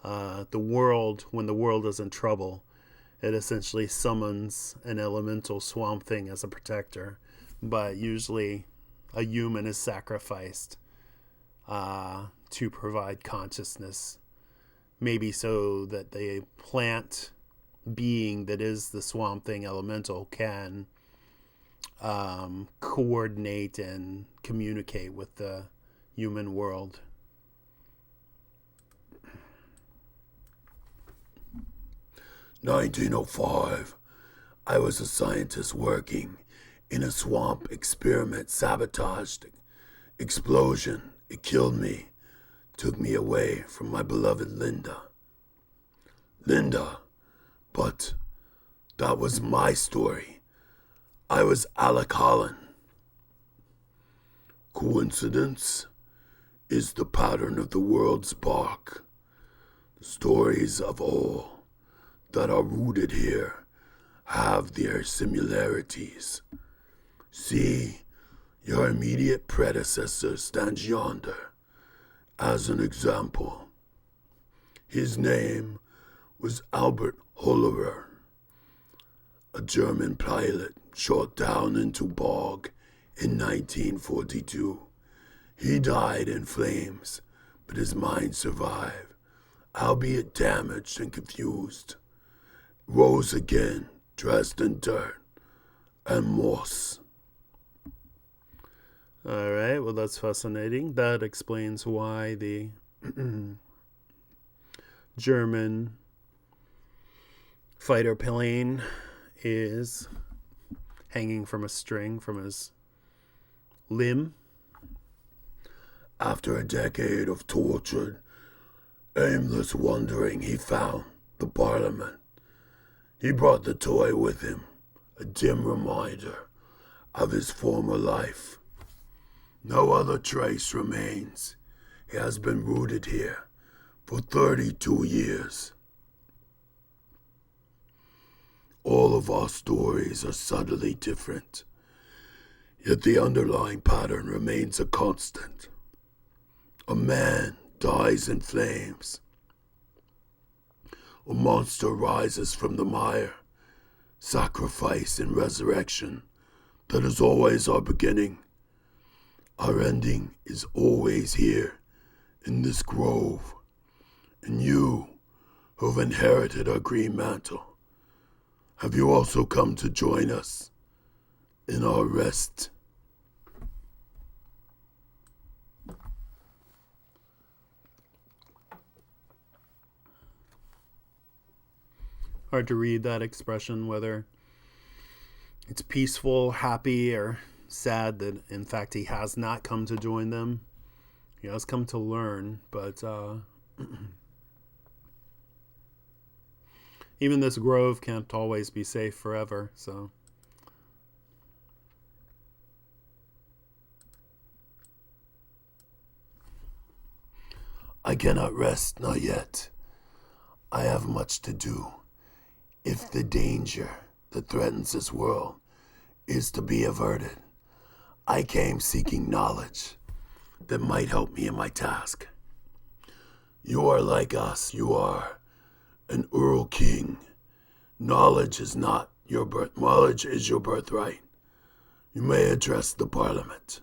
Speaker 1: The world, when the world is in trouble, it essentially summons an elemental Swamp Thing as a protector, but usually a human is sacrificed to provide consciousness, maybe so that the plant being that is the Swamp Thing elemental can coordinate and communicate with the human world.
Speaker 2: In 1905, I was a scientist working in a swamp experiment. Sabotaged explosion. It killed me. Took me away from my beloved Linda. But that was my story. I was Alec Holland. Coincidence is the pattern of the world's bark. The stories of all that are rooted here have their similarities. See, your immediate predecessor stands yonder as an example. His name was Albert Hollerer, a German pilot shot down into bog in 1942. He died in flames, but his mind survived, albeit damaged and confused. Rose again, dressed in dirt and moss.
Speaker 1: All right, well, that's fascinating. That explains why the German fighter plane is hanging from a string from his limb.
Speaker 2: After a decade of tortured, aimless wandering, he found the Parliament. He brought the toy with him, a dim reminder of his former life. No other trace remains. He has been rooted here for 32 years. All of our stories are subtly different, yet the underlying pattern remains a constant. A man dies in flames. A monster rises from the mire. Sacrifice and resurrection. That is always our beginning. Our ending is always here, in this grove. And you, who've inherited our green mantle, have you also come to join us in our rest?
Speaker 1: Hard to read that expression, whether it's peaceful, happy, or sad that, in fact, he has not come to join them. He has come to learn, but even this grove can't always be safe forever, so...
Speaker 2: I cannot rest, not yet. I have much to do. If the danger that threatens this world is to be averted, I came seeking knowledge that might help me in my task. You are like us. You are an Earl King. Knowledge is not your birth. Knowledge is your birthright. You may address the Parliament.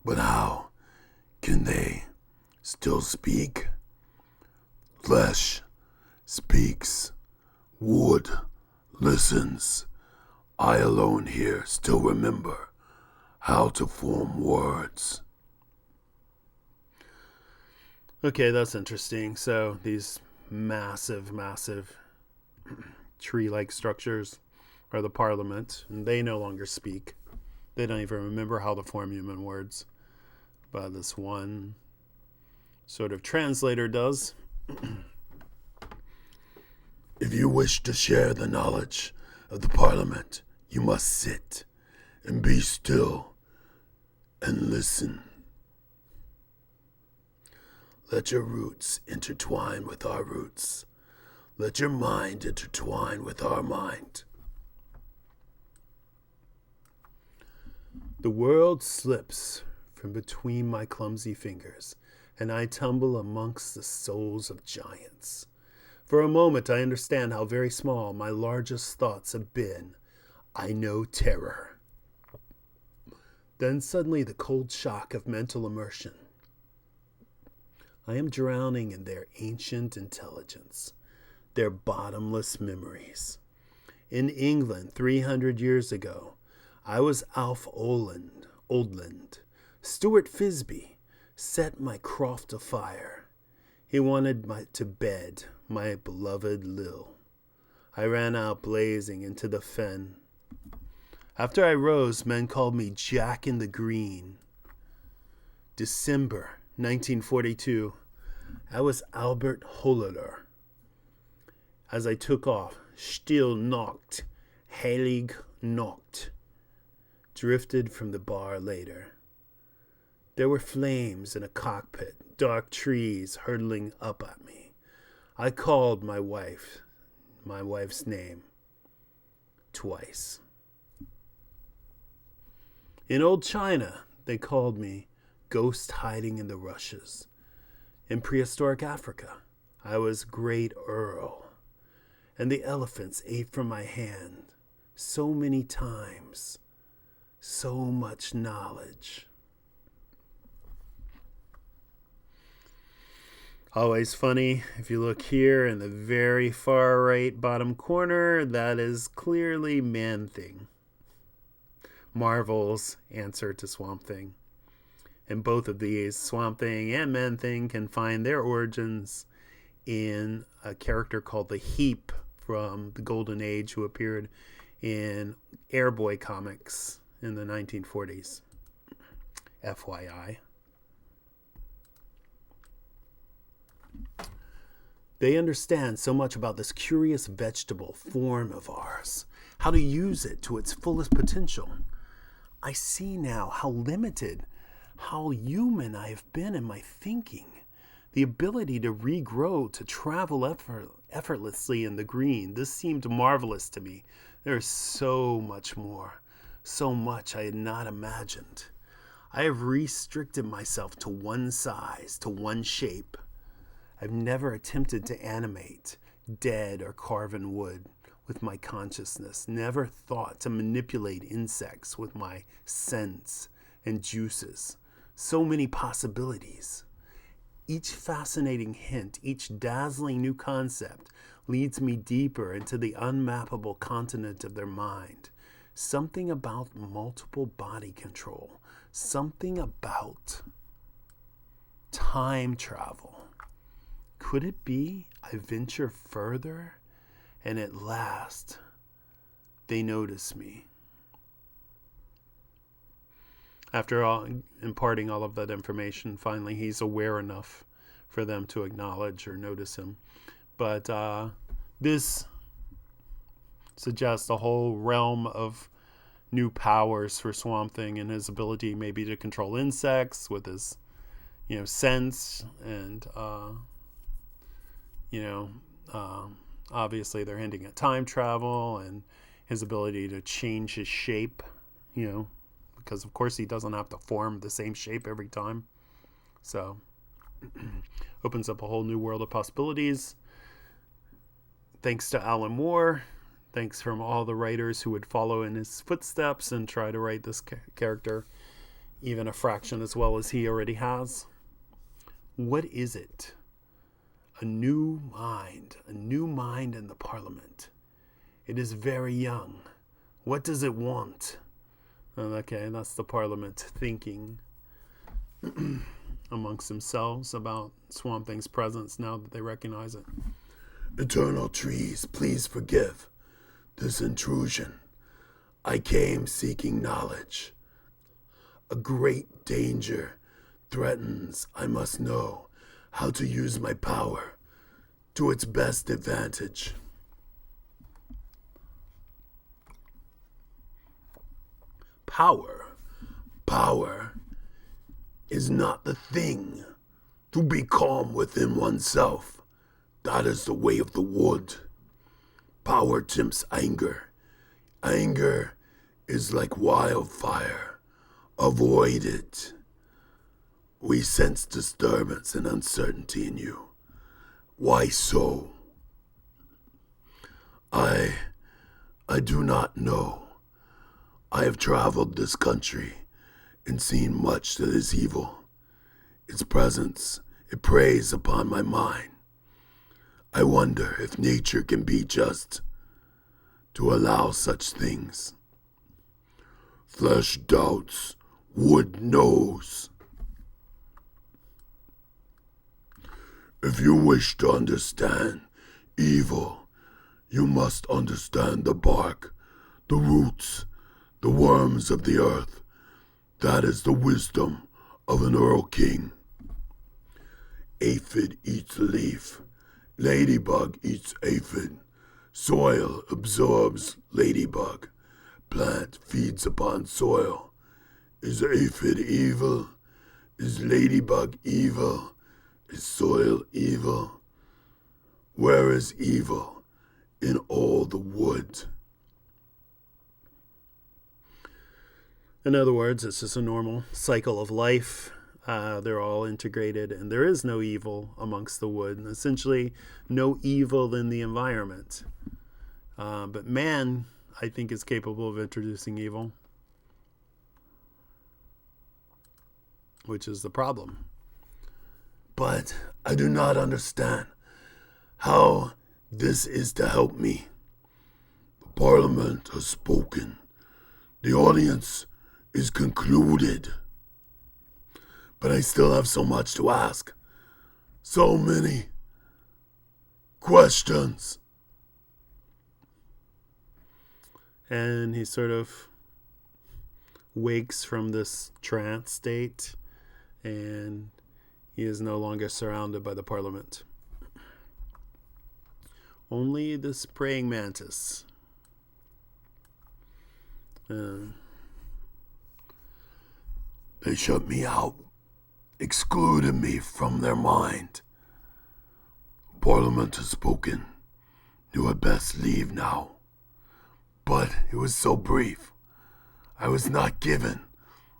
Speaker 2: But how? Can they still speak? Flesh speaks. Wood listens. I alone here still remember how to form words.
Speaker 1: Okay, that's interesting. So these massive tree-like structures are the parliament, and they no longer speak. They don't even remember how to form human words. But this one sort of translator does.
Speaker 2: If you wish to share the knowledge of the parliament, you must sit and be still and listen. Let your roots intertwine with our roots. Let your mind intertwine with our mind.
Speaker 1: The world slips from between my clumsy fingers, and I tumble amongst the souls of giants. For a moment I understand how very small my largest thoughts have been. I know terror. Then suddenly the cold shock of mental immersion. I am drowning in their ancient intelligence, their bottomless memories. In England 300 years ago, I was Alf Oldland. Stuart Fisby set my croft afire. He wanted to bed my beloved Lil. I ran out blazing into the fen. After I rose, men called me Jack in the Green. December 1942, I was Albert Hollerer. As I took off, Still Nacht, Heilig Nacht, drifted from the bar later. There were flames in a cockpit, dark trees hurtling up at me. I called my wife's name, twice. In old China, they called me Ghost Hiding in the Rushes. In prehistoric Africa, I was Great Earl, and the elephants ate from my hand so many times, so much knowledge. Always funny, if you look here in the very far right bottom corner, that is clearly Man-Thing. Marvel's answer to Swamp Thing. And both of these, Swamp Thing and Man-Thing, can find their origins in a character called the Heap from the Golden Age, who appeared in Airboy comics in the 1940s. FYI. They understand so much about this curious vegetable form of ours, how to use it to its fullest potential. I see now how limited, how human I have been in my thinking. The ability to regrow, to travel effortlessly in the green. This seemed marvelous to me. There is so much more, so much I had not imagined. I have restricted myself to one size, to one shape. I've never attempted to animate dead or carven wood with my consciousness, never thought to manipulate insects with my scents and juices. So many possibilities. Each fascinating hint, each dazzling new concept leads me deeper into the unmappable continent of their mind. Something about multiple body control. Something about time travel. Could it be I venture further, and at last they notice me? After imparting all of that information, finally he's aware enough for them to acknowledge or notice him. But this suggests a whole realm of new powers for Swamp Thing, and his ability maybe to control insects with his, sense, and obviously they're hinting at time travel and his ability to change his shape, because of course he doesn't have to form the same shape every time. So opens up a whole new world of possibilities. Thanks to Alan Moore. Thanks from all the writers who would follow in his footsteps and try to write this character even a fraction as well as he already has. What is it? A new mind in the Parliament. It is very young. What does it want? Okay, that's the Parliament thinking amongst themselves about Swamp Thing's presence now that they recognize it.
Speaker 2: Eternal trees, please forgive this intrusion. I came seeking knowledge. A great danger threatens. I must know how to use my power to its best advantage. Power is not the thing to be calm within oneself. That is the way of the wood. Power tempts anger. Anger is like wildfire. Avoid it. We sense disturbance and uncertainty in you. Why so? I do not know. I have traveled this country and seen much that is evil. Its presence, it preys upon my mind. I wonder if nature can be just to allow such things. Flesh doubts, wood knows. If you wish to understand evil, you must understand the bark, the roots, the worms of the earth. That is the wisdom of an Earl King. Aphid eats leaf. Ladybug eats aphid. Soil absorbs ladybug. Plant feeds upon soil. Is aphid evil? Is ladybug evil? Is soil evil? Where is evil in all the wood?
Speaker 1: In other words, it's just a normal cycle of life. They're all integrated, and there is no evil amongst the wood, and essentially no evil in the environment. But man, I think, is capable of introducing evil, which is the problem.
Speaker 2: But I do not understand how this is to help me. The Parliament has spoken. The audience is concluded. But I still have so much to ask. So many questions.
Speaker 1: And he sort of wakes from this trance state, and he is no longer surrounded by the Parliament. Only this praying mantis.
Speaker 2: They shut me out, excluded me from their mind. Parliament has spoken. You had best leave now. But it was so brief. I was not given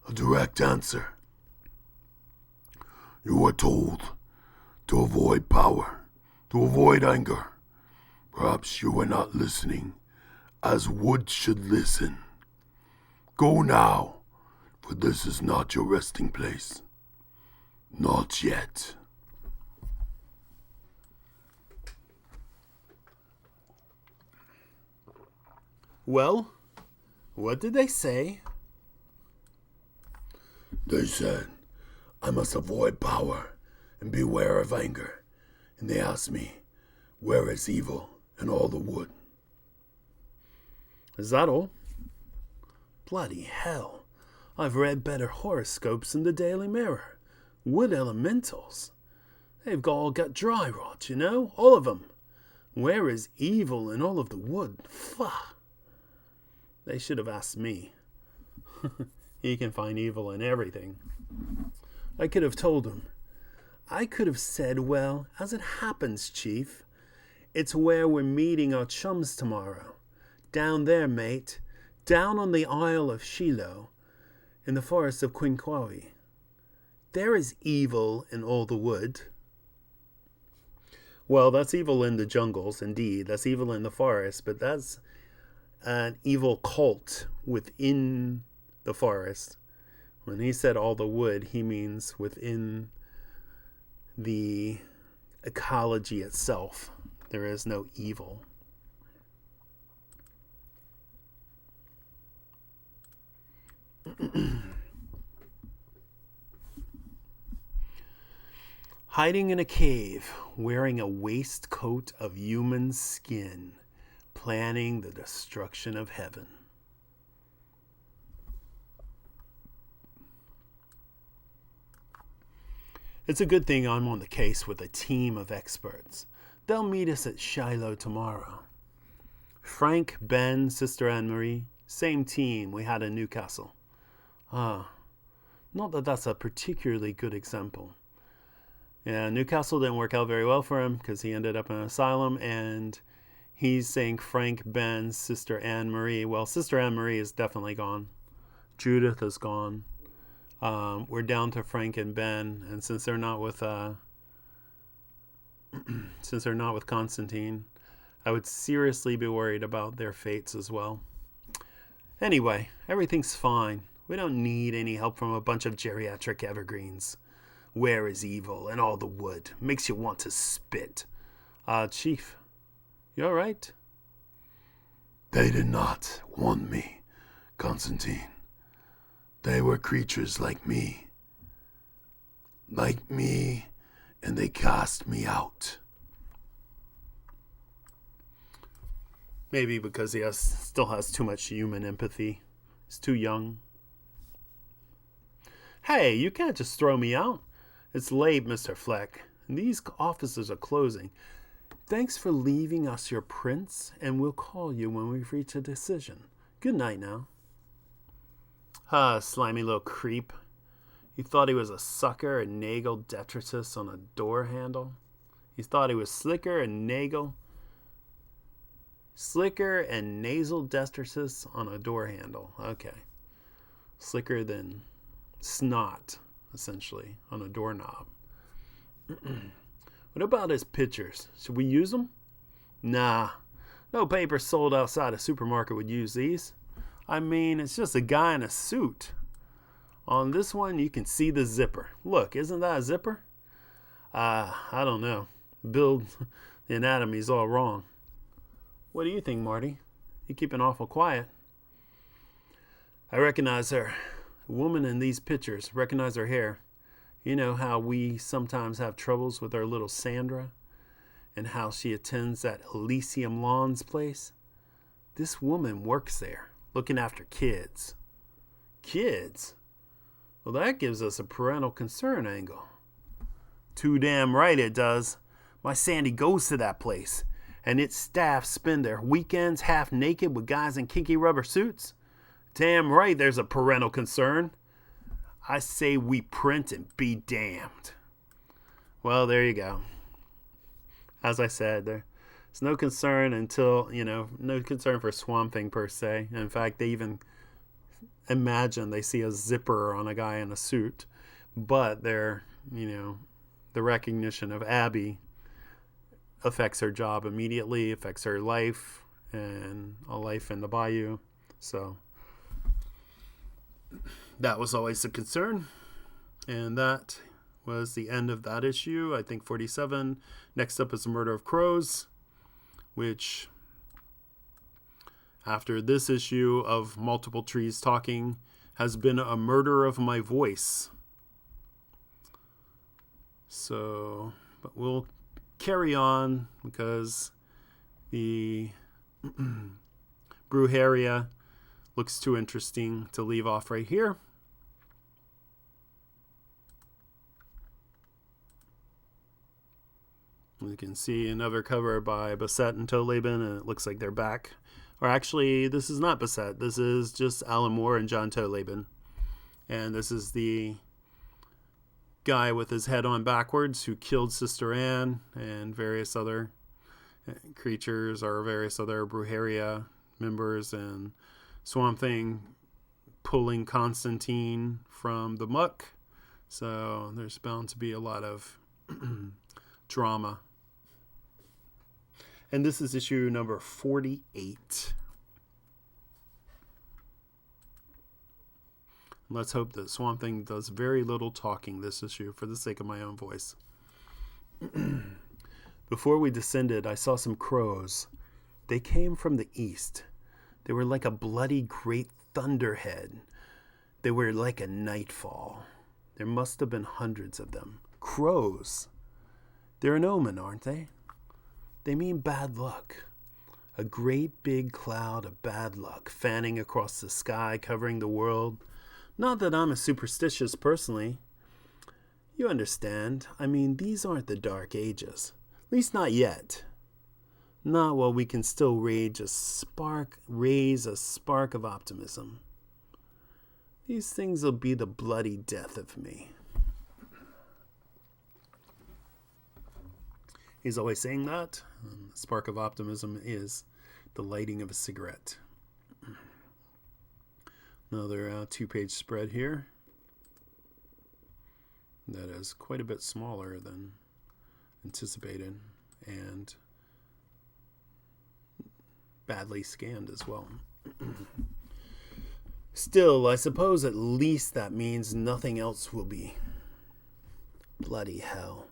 Speaker 2: a direct answer. You were told to avoid power, to avoid anger. Perhaps you were not listening as wood should listen. Go now, for this is not your resting place. Not yet.
Speaker 1: Well, what did they say?
Speaker 2: They said, I must avoid power and beware of anger. And they asked me, where is evil in all the wood?
Speaker 1: Is that all? Bloody hell. I've read better horoscopes in the Daily Mirror. Wood elementals. They've all got dry rot, you know, all of them. Where is evil in all of the wood? Pfah. They should have asked me. He can find evil in everything. I could have told him. I could have said, well, as it happens, Chief, it's where we're meeting our chums tomorrow. Down there, mate. Down on the Isle of Shiloh, in the forest of Quinquawi. There is evil in all the wood. Well, that's evil in the jungles, indeed. That's evil in the forest, but that's an evil cult within the forest. When he said all the wood, he means within the ecology itself. There is no evil. Hiding in a cave, wearing a waistcoat of human skin, planning the destruction of heaven. It's a good thing I'm on the case with a team of experts. They'll meet us at Shiloh tomorrow. Frank, Ben, Sister Anne-Marie, same team we had in Newcastle. Not that that's a particularly good example. Yeah, Newcastle didn't work out very well for him because he ended up in an asylum, and he's saying Frank, Ben, Sister Anne-Marie. Well, Sister Anne-Marie is definitely gone. Judith is gone. We're down to Frank and Ben, and since they're not with Constantine, I would seriously be worried about their fates as well. Anyway, everything's fine. We don't need any help from a bunch of geriatric evergreens. Where is evil and all the wood? Makes you want to spit. Chief, you all right?
Speaker 2: They did not want me, Constantine. They were creatures like me, and they cast me out.
Speaker 1: Maybe because he still has too much human empathy. He's too young. Hey, you can't just throw me out. It's late, Mr. Fleck, and these offices are closing. Thanks for leaving us your prints, and we'll call you when we've reached a decision. Good night now. Slimy little creep. He thought he was a sucker and nageled detritus on a door handle. He thought he was slicker and nasal detritus on a door handle. Okay. Slicker than snot, essentially, on a doorknob. What about his pictures? Should we use them? Nah. No paper sold outside a supermarket would use these. I mean, it's just a guy in a suit. On this one, you can see the zipper. Look, isn't that a zipper? I don't know. The anatomy's all wrong. What do you think, Marty? You keeping awful quiet. I recognize her. The woman in these pictures. Recognize her hair. You know how we sometimes have troubles with our little Sandra? And how she attends that Elysium Lawns place? This woman works there, looking after kids. Kids? Well, that gives us a parental concern angle. Too damn right it does. My Sandy goes to that place, and its staff spend their weekends half naked with guys in kinky rubber suits. Damn right there's a parental concern. I say we print and be damned. Well, there you go. As I said, there's no concern until, no concern for Swamp Thing per se. In fact, they even imagine they see a zipper on a guy in a suit. But the recognition of Abby affects her job immediately, affects her life and a life in the bayou. So that was always a concern. And that was the end of that issue. I think 47. Next up is The Murder of Crows, which after this issue of Multiple Trees Talking has been a murder of my voice. So, but we'll carry on because the Brujeria looks too interesting to leave off right here. You can see another cover by Bassett and Toleben, and it looks like they're back. Or actually, this is not Bassett. This is just Alan Moore and John Toleben. And this is the guy with his head on backwards who killed Sister Anne and various other creatures or various other Brujeria members, and Swamp Thing pulling Constantine from the muck. So there's bound to be a lot of drama. And this is issue number 48. Let's hope that Swamp Thing does very little talking this issue for the sake of my own voice. Before we descended, I saw some crows. They came from the east. They were like a bloody great thunderhead. They were like a nightfall. There must have been hundreds of them. Crows. They're an omen, aren't they? They mean bad luck. A great big cloud of bad luck fanning across the sky, covering the world. Not that I'm a superstitious personally. You understand. I mean, these aren't the Dark Ages. At least not yet. Not while we can still raise a spark of optimism. These things will be the bloody death of me. He's always saying that. The spark of optimism is the lighting of a cigarette. Another 2-page spread here. That is quite a bit smaller than anticipated and badly scanned as well. Still, I suppose at least that means nothing else will be. Bloody hell.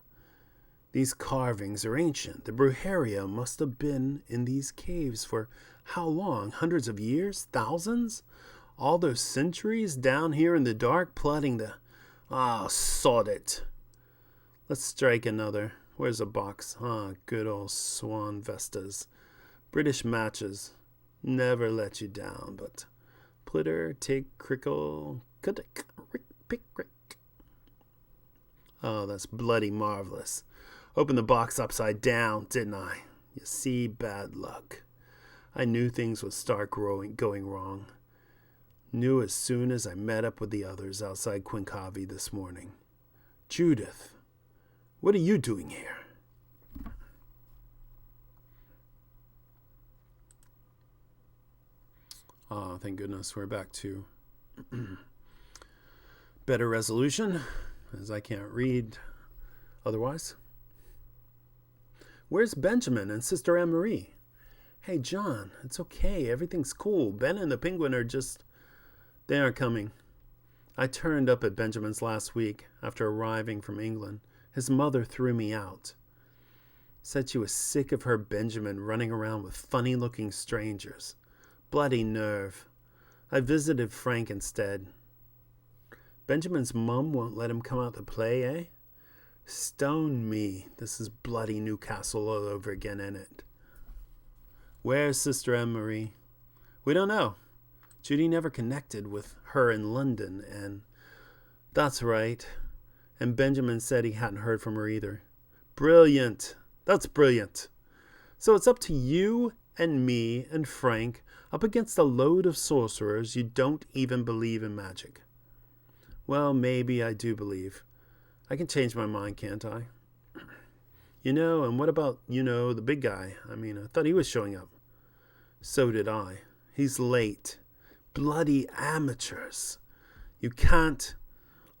Speaker 1: These carvings are ancient. The Brujeria must have been in these caves for how long? Hundreds of years? Thousands? All those centuries down here in the dark plotting the... sod it. Let's strike another. Where's a box? Good old Swan Vestas. British matches. Never let you down, but... Plitter, tick, crickle, kudik, rick, pick, rick. Oh, that's bloody marvelous. Opened the box upside down, didn't I? You see, bad luck. I knew things would start going wrong. Knew as soon as I met up with the others outside Quincavi this morning. Judith, what are you doing here? Oh, thank goodness we're back to better resolution, as I can't read otherwise. Where's Benjamin and Sister Anne-Marie? Hey, John, it's okay. Everything's cool. Ben and the penguin are just... They aren't coming. I turned up at Benjamin's last week after arriving from England. His mother threw me out. Said she was sick of her Benjamin running around with funny-looking strangers. Bloody nerve. I visited Frank instead. Benjamin's mum won't let him come out to play, eh? Stone me. This is bloody Newcastle all over again, ain't it? Where's Sister Anne-Marie? We don't know. Judy never connected with her in London, and... That's right. And Benjamin said he hadn't heard from her either. Brilliant. That's brilliant. So it's up to you and me and Frank up against a load of sorcerers you don't even believe in magic. Well, maybe I do believe. I can change my mind, can't I? You know, and what about, the big guy? I thought he was showing up. So did I. He's late. Bloody amateurs. You can't...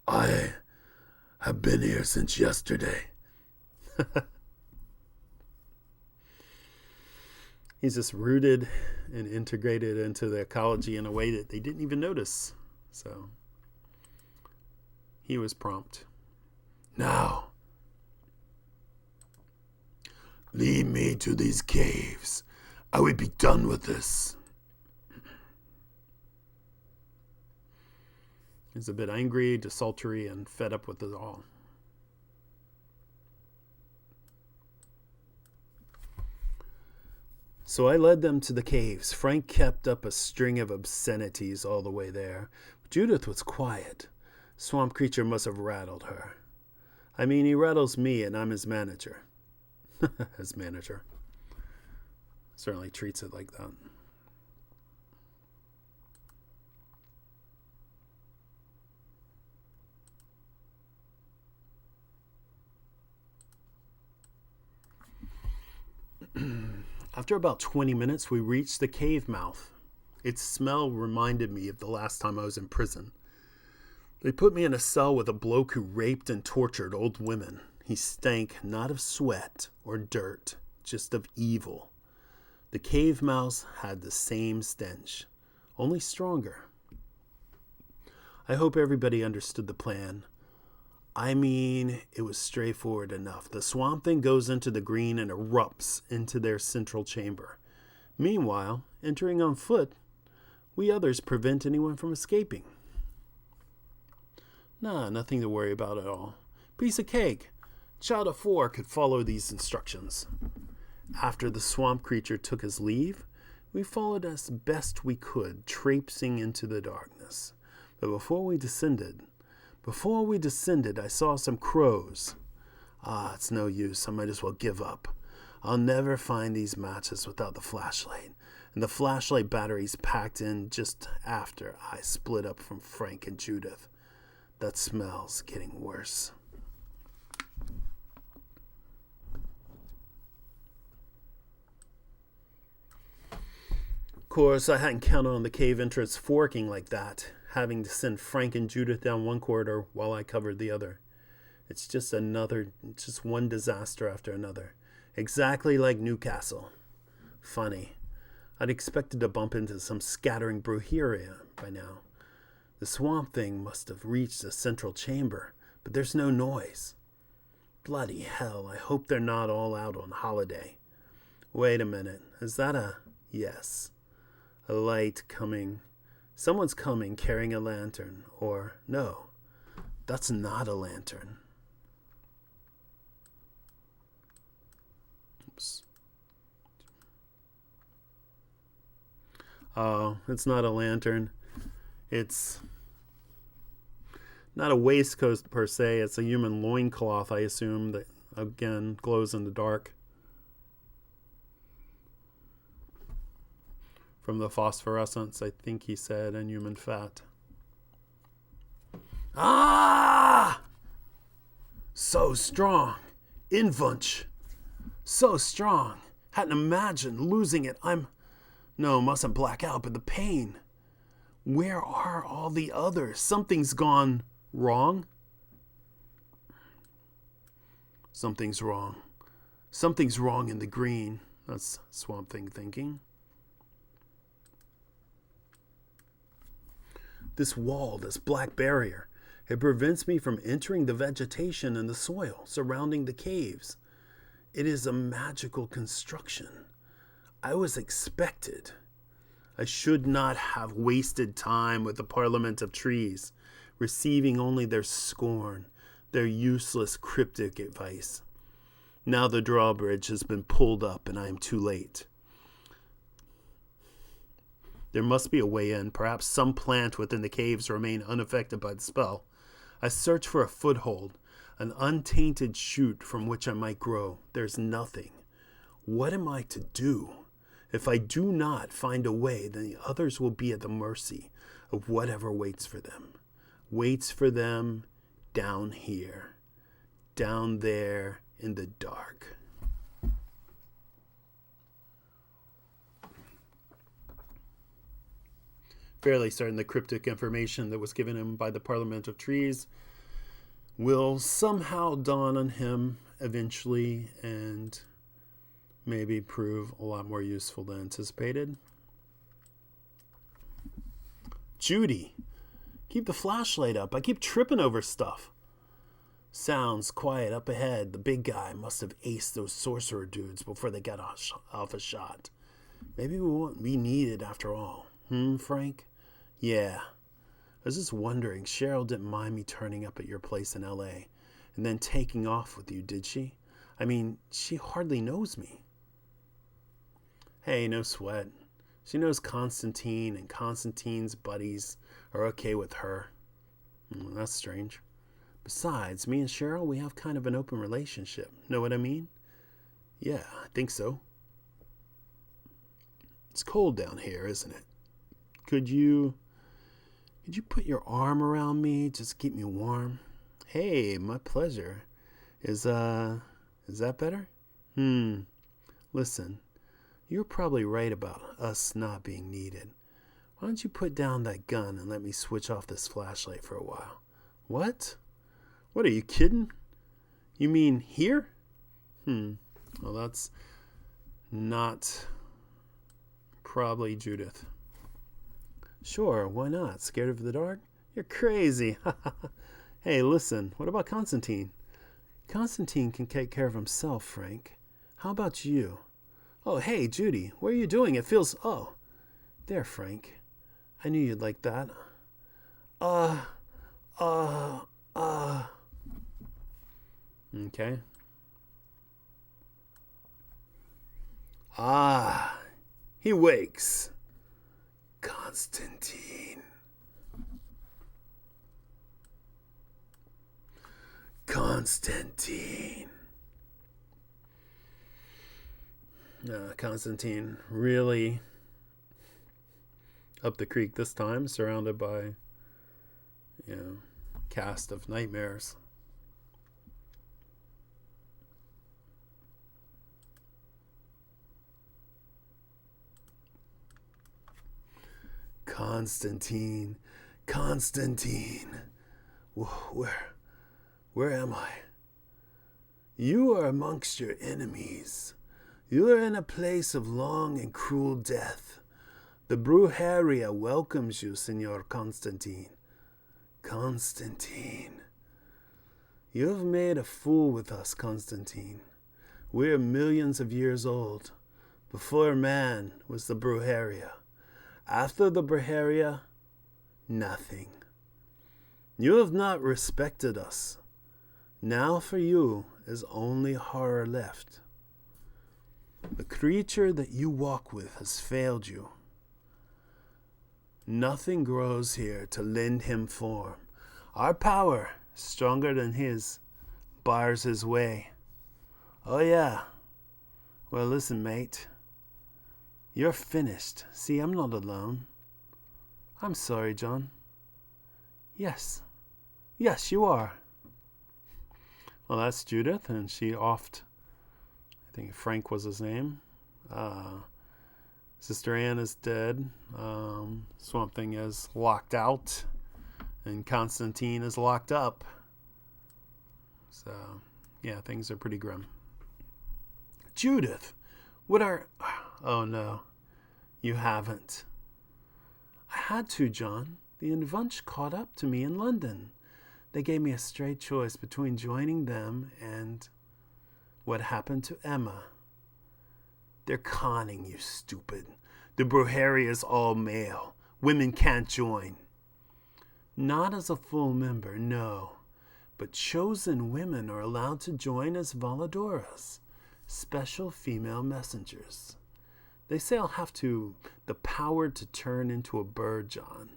Speaker 2: I have been here since yesterday.
Speaker 1: He's just rooted and integrated into the ecology in a way that they didn't even notice. So he was prompt.
Speaker 2: Now, lead me to these caves. I would be done with this.
Speaker 1: He's a bit angry, desultory, and fed up with it all. So I led them to the caves. Frank kept up a string of obscenities all the way there. Judith was quiet. Swamp creature must have rattled her. He rattles me, and I'm his manager. His manager. Certainly treats it like that. After about 20 minutes, we reached the cave mouth. Its smell reminded me of the last time I was in prison. They put me in a cell with a bloke who raped and tortured old women. He stank not of sweat or dirt, just of evil. The cave mouth had the same stench, only stronger. I hope everybody understood the plan. I mean, it was straightforward enough. The Swamp Thing goes into the green and erupts into their central chamber. Meanwhile, entering on foot, we others prevent anyone from escaping. Nah, nothing to worry about at all. Piece of cake. Child of 4 could follow these instructions. After the swamp creature took his leave, we followed as best we could, traipsing into the darkness. But before we descended, I saw some crows. It's no use. I might as well give up. I'll never find these matches without the flashlight. And the flashlight batteries packed in just after I split up from Frank and Judith. That smell's getting worse. Of course, I hadn't counted on the cave entrance forking like that, having to send Frank and Judith down one corridor while I covered the other. It's just one disaster after another. Exactly like Newcastle. Funny. I'd expected to bump into some scattering Brujeria by now. The Swamp Thing must have reached the central chamber, but there's no noise. Bloody hell, I hope they're not all out on holiday. Wait a minute, is that a... Yes. A light coming. Someone's coming carrying a lantern, or no, that's not a lantern. Oops. Oh, it's not a lantern. It's not a waistcoat per se. It's a human loincloth, I assume, that, again, glows in the dark. From the phosphorescence, I think he said, and human fat. Ah! So strong. Invunch. So strong. Hadn't imagined losing it. No, mustn't black out, but the pain. Where are all the others? Something's gone wrong. Something's wrong. Something's wrong in the green. That's Swamp Thing thinking. This wall, this black barrier, it prevents me from entering the vegetation and the soil surrounding the caves. It is a magical construction. I was expected. I should not have wasted time with the Parliament of Trees, receiving only their scorn, their useless cryptic advice. Now the drawbridge has been pulled up and I am too late. There must be a way in. Perhaps some plant within the caves remain unaffected by the spell. I search for a foothold, an untainted shoot from which I might grow. There's nothing. What am I to do? If I do not find a way, then the others will be at the mercy of whatever waits for them. Waits for them down here, down there in the dark. Fairly certain the cryptic information that was given him by the Parliament of Trees will somehow dawn on him eventually and maybe prove a lot more useful than anticipated. Judy, keep the flashlight up. I keep tripping over stuff. Sounds quiet up ahead. The big guy must have aced those sorcerer dudes before they got off a shot. Maybe we won't be needed after all. Frank? Yeah. I was just wondering, Cheryl didn't mind me turning up at your place in L.A. and then taking off with you, did she? I mean, she hardly knows me. Hey, no sweat. She knows Constantine, and Constantine's buddies are okay with her. That's strange. Besides, me and Cheryl, we have kind of an open relationship. Know what I mean? Yeah, I think so. It's cold down here, isn't it? Could you put your arm around me just to keep me warm? Hey, my pleasure. Is that better? Listen, you're probably right about us not being needed. Why don't you put down that gun and let me switch off this flashlight for a while? What? What, are you kidding? You mean here? Well, that's not probably Judith. Sure, why not? Scared of the dark? You're crazy. Hey, listen, what about Constantine? Constantine can take care of himself, Frank. How about you? Oh, hey, Judy, what are you doing? It feels... Oh, there, Frank. I knew you'd like that. Uh... Okay. Ah, he wakes. Constantine. Constantine really up the creek this time, surrounded by, cast of nightmares. Constantine. Where am I? You are amongst your enemies. You are in a place of long and cruel death. The Brujeria welcomes you, Senor Constantine. Constantine. You have made a fool with us, Constantine. We are millions of years old. Before man was the Brujeria. After the Brujeria, nothing. You have not respected us. Now for you is only horror left. The creature that you walk with has failed you. Nothing grows here to lend him form. Our power, stronger than his, bars his way. Oh yeah. Well, listen, mate. You're finished. See, I'm not alone. I'm sorry, John. Yes, you are. Well, that's Judith, and she offed. I think Frank was his name. Sister Anne is dead. Swamp Thing is locked out, and Constantine is locked up. So, yeah, things are pretty grim. Judith, what are... Oh, no. You haven't. I had to, John. The Unwunsch caught up to me in London. They gave me a straight choice between joining them and what happened to Emma. They're conning you, stupid. The Brujeria is all male. Women can't join. Not as a full member, no. But chosen women are allowed to join as Valadoras, special female messengers. They say I'll have the power to turn into a bird, John.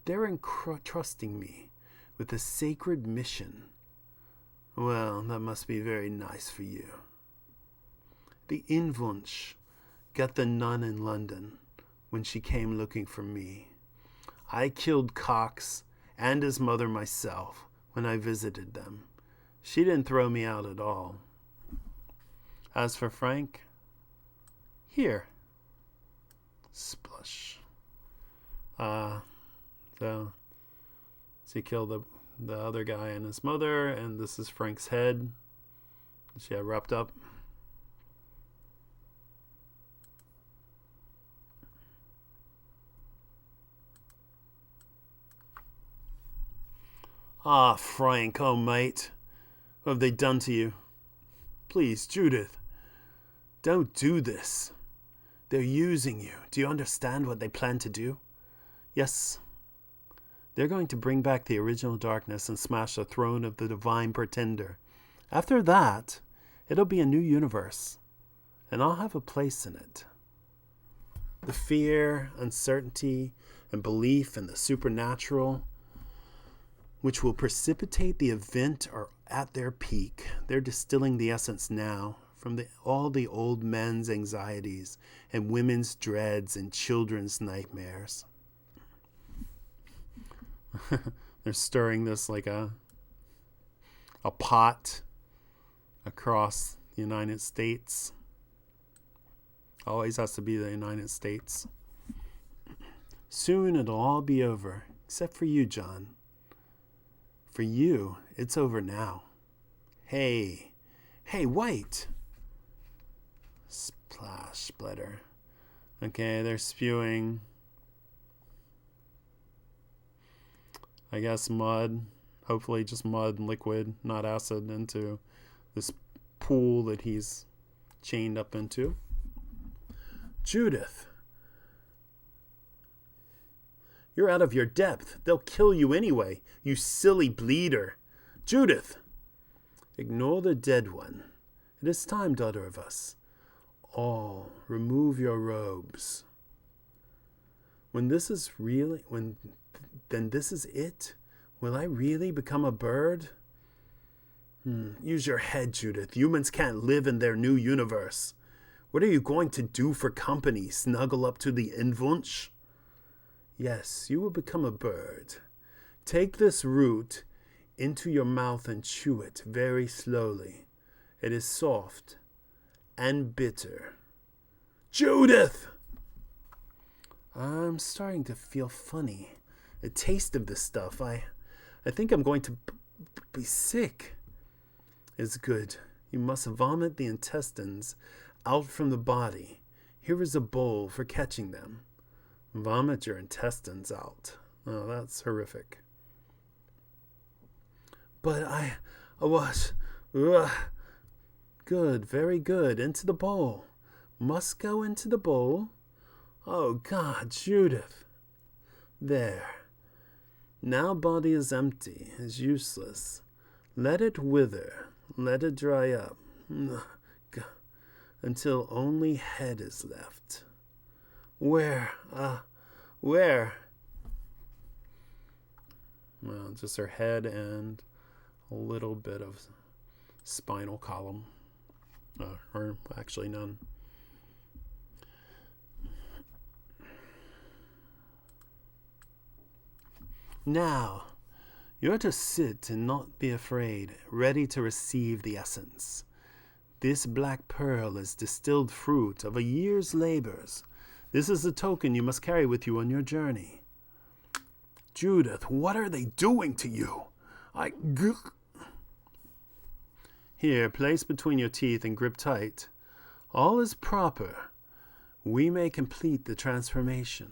Speaker 1: They're entrusting me with a sacred mission. Well, that must be very nice for you. The Unwunsch got the nun in London when she came looking for me. I killed Cox and his mother myself when I visited them. She didn't throw me out at all. As for Frank, here. Splush. So he killed the other guy and his mother, and this is Frank's head. She had wrapped up. Ah, Frank, oh mate, what have they done to you? Please, Judith, don't do this. They're using you. Do you understand what they plan to do? Yes. They're going to bring back the original darkness and smash the throne of the divine pretender. After that, it'll be a new universe, and I'll have a place in it. The fear, uncertainty, and belief in the supernatural, which will precipitate the event, are at their peak. They're distilling the essence now from all the old men's anxieties and women's dreads and children's nightmares. They're stirring this like a pot across the United States. Always has to be the United States. Soon it'll all be over, except for you, John. For you, it's over now. Hey, White. Splash, splitter. Okay, they're spewing, I guess, mud hopefully just mud and liquid, not acid, into this pool that he's chained up into. Judith, you're out of your depth. They'll kill you anyway, you silly bleeder. Judith, ignore the dead one. It is time, daughter of us. All remove your robes. Then this is it? Will I really become a bird? Use your head, Judith. Humans can't live in their new universe. What are you going to do for company? Snuggle up to the Invunch? Yes, you will become a bird. Take this root into your mouth and chew it very slowly. It is soft and bitter. Judith! I'm starting to feel funny. The taste of this stuff, I think I'm going to be sick. It's good. You must vomit the intestines out from the body. Here is a bowl for catching them. Vomit your intestines out. Oh, that's horrific. But I was... Good, very good. Into the bowl. Must go into the bowl. Oh, God, Judith. There. Now body is empty, is useless. Let it wither. Let it dry up. Until only head is left. Where? Where? Well, just her head and a little bit of spinal column. Or actually none. Now, you're to sit and not be afraid, ready to receive the essence. This black pearl is distilled fruit of a year's labors. This is the token you must carry with you on your journey. Judith, what are they doing to you? Here, place between your teeth and grip tight. All is proper. We may complete the transformation.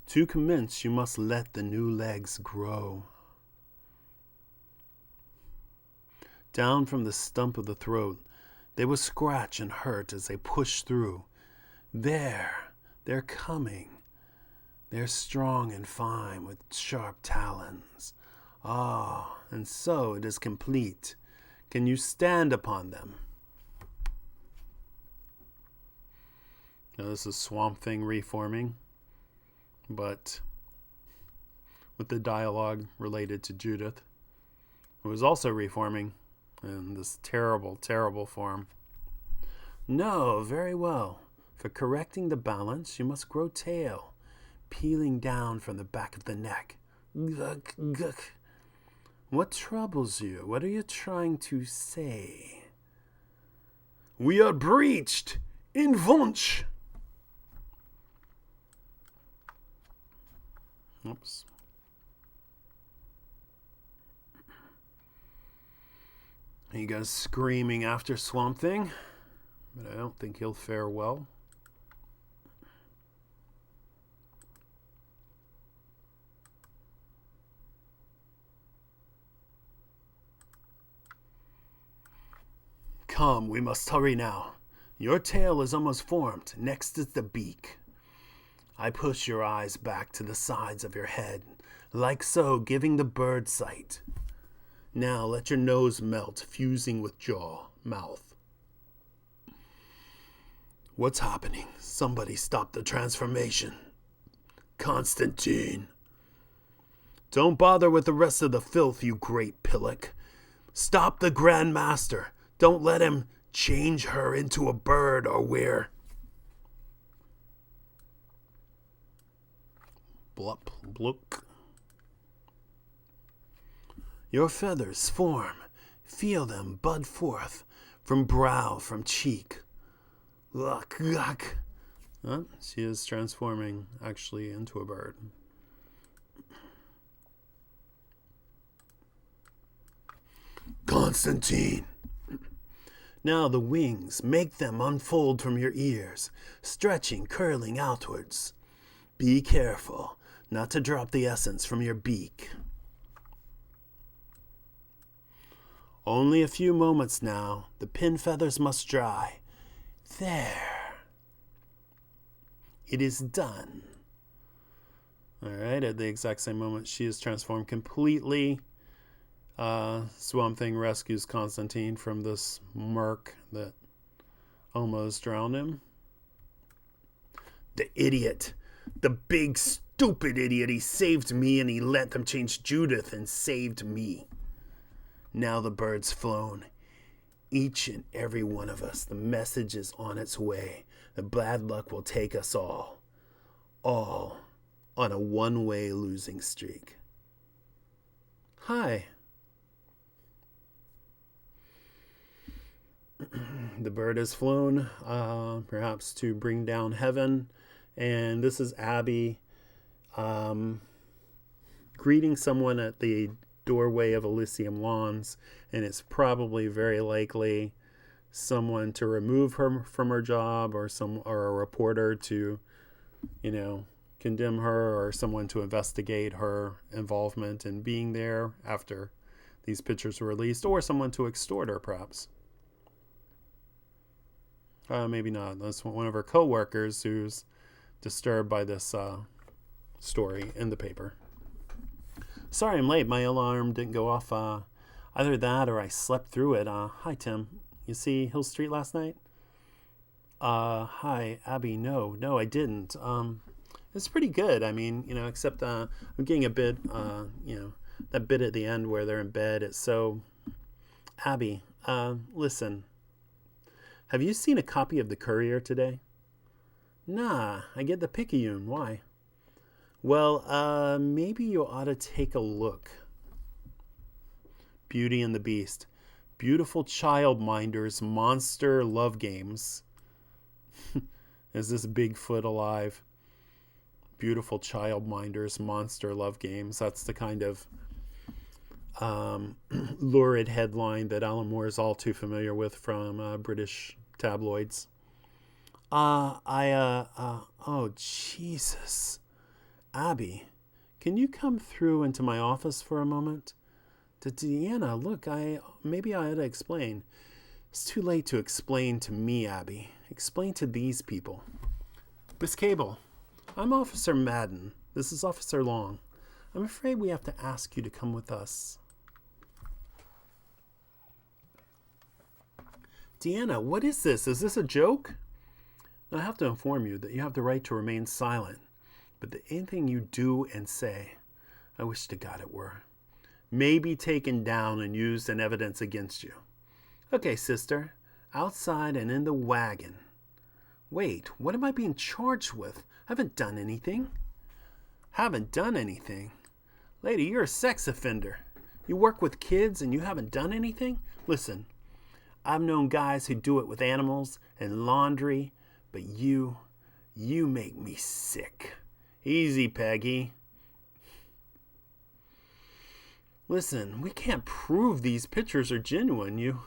Speaker 1: To commence, you must let the new legs grow. Down from the stump of the throat, they will scratch and hurt as they push through. There, they're coming. They're strong and fine with sharp talons. Ah, and so it is complete. Can you stand upon them? Now this is Swamp Thing reforming, but with the dialogue related to Judith, who is also reforming in this terrible, terrible form. No, very well. For correcting the balance, you must grow tail, peeling down from the back of the neck. Guk, guk. What troubles you? What are you trying to say? We are breached! In Wunsch! Oops. You guys screaming after Swamp Thing, but I don't think he'll fare well. Come, we must hurry now. Your tail is almost formed. Next is the beak. I push your eyes back to the sides of your head, like so, giving the bird sight. Now let your nose melt, fusing with jaw, mouth. What's happening? Somebody stop the transformation. Constantine. Don't bother with the rest of the filth, you great pillock. Stop the Grand Master. Don't let him change her into a bird or we're... Blup, blook. Your feathers form. Feel them bud forth from brow, from cheek. Luck, luck. She is transforming actually into a bird. Constantine. Now the wings, make them unfold from your ears, stretching, curling outwards. Be careful not to drop the essence from your beak. Only a few moments now. The pin feathers must dry. There. It is done. Alright, at the exact same moment, she is transformed completely. Swamp Thing rescues Constantine from this murk that almost drowned him. The idiot. The big, stupid idiot. He saved me and he let them change Judith and saved me. Now the bird's flown. Each and every one of us. The message is on its way. The bad luck will take us all. All on a one-way losing streak. Hi. The bird has flown, perhaps to bring down heaven. And this is Abby greeting someone at the doorway of Elysium Lawns, and it's probably very likely someone to remove her from her job, or a reporter to, condemn her, or someone to investigate her involvement in being there after these pictures were released, or someone to extort her, perhaps. Maybe not. That's one of her co-workers who's disturbed by this story in the paper. Sorry I'm late. My alarm didn't go off. Either that or I slept through it. Hi, Tim. You see Hill Street last night? Hi, Abby. No, I didn't. It's pretty good. I mean, except I'm getting a bit, that bit at the end where they're in bed. It's so... Abby, listen. Have you seen a copy of the Courier today? Nah, I get the Picayune. Why? Well, maybe you ought to take a look. Beauty and the Beast. Beautiful childminders, monster love games. Is this Bigfoot alive? Beautiful childminders, monster love games. That's the kind of lurid headline that Alan Moore is all too familiar with from British tabloids. Oh, Jesus. Abby, can you come through into my office for a moment? Deanna, look, maybe I ought to explain. It's too late to explain to me, Abby. Explain to these people. Miss Cable, I'm Officer Madden. This is Officer Long. I'm afraid we have to ask you to come with us. Deanna, what is this? Is this a joke? I have to inform you that you have the right to remain silent. But anything you do and say, I wish to God it were, may be taken down and used in evidence against you. Okay, sister, outside and in the wagon. Wait, what am I being charged with? I haven't done anything. Haven't done anything? Lady, you're a sex offender. You work with kids and you haven't done anything? Listen, I've known guys who do it with animals and laundry, but you make me sick. Easy, Peggy. Listen, we can't prove these pictures are genuine.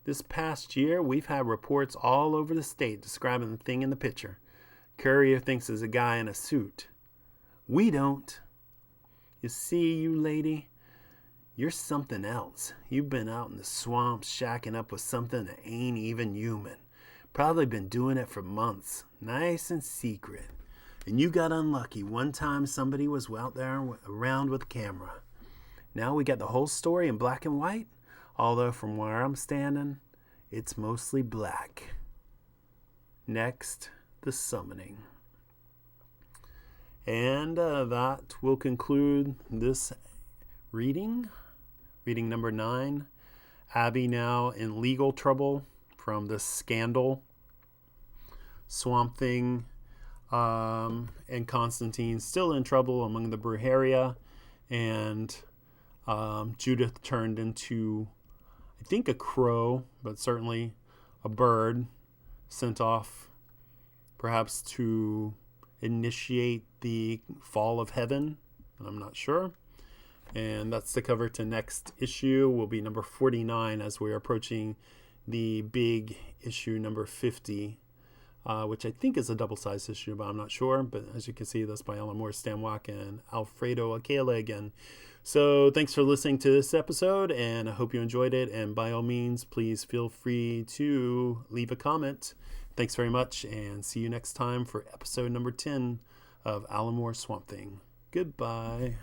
Speaker 1: This past year, we've had reports all over the state describing the thing in the picture. Courier thinks it's a guy in a suit. We don't. You see, you lady, you're something else. You've been out in the swamps shacking up with something that ain't even human. Probably been doing it for months, nice and secret. And you got unlucky. One time somebody was out there around with a camera. Now we got the whole story in black and white, although from where I'm standing, it's mostly black. Next, the summoning. And that will conclude this reading. Reading number 9. Abby now in legal trouble from the scandal. Swamp Thing and Constantine still in trouble among the Brujeria, and Judith turned into, I think, a crow, but certainly a bird, sent off perhaps to initiate the fall of heaven. I'm not sure. And that's the cover to next issue. Will be number 49 as we're approaching the big issue number 50, which I think is a double-sized issue, but I'm not sure. But as you can see, that's by Alan Moore, Stan Wack, and Alfredo Akela again. So thanks for listening to this episode, and I hope you enjoyed it. And by all means, please feel free to leave a comment. Thanks very much, and see you next time for episode number 10 of Alan Moore Swamp Thing. Goodbye.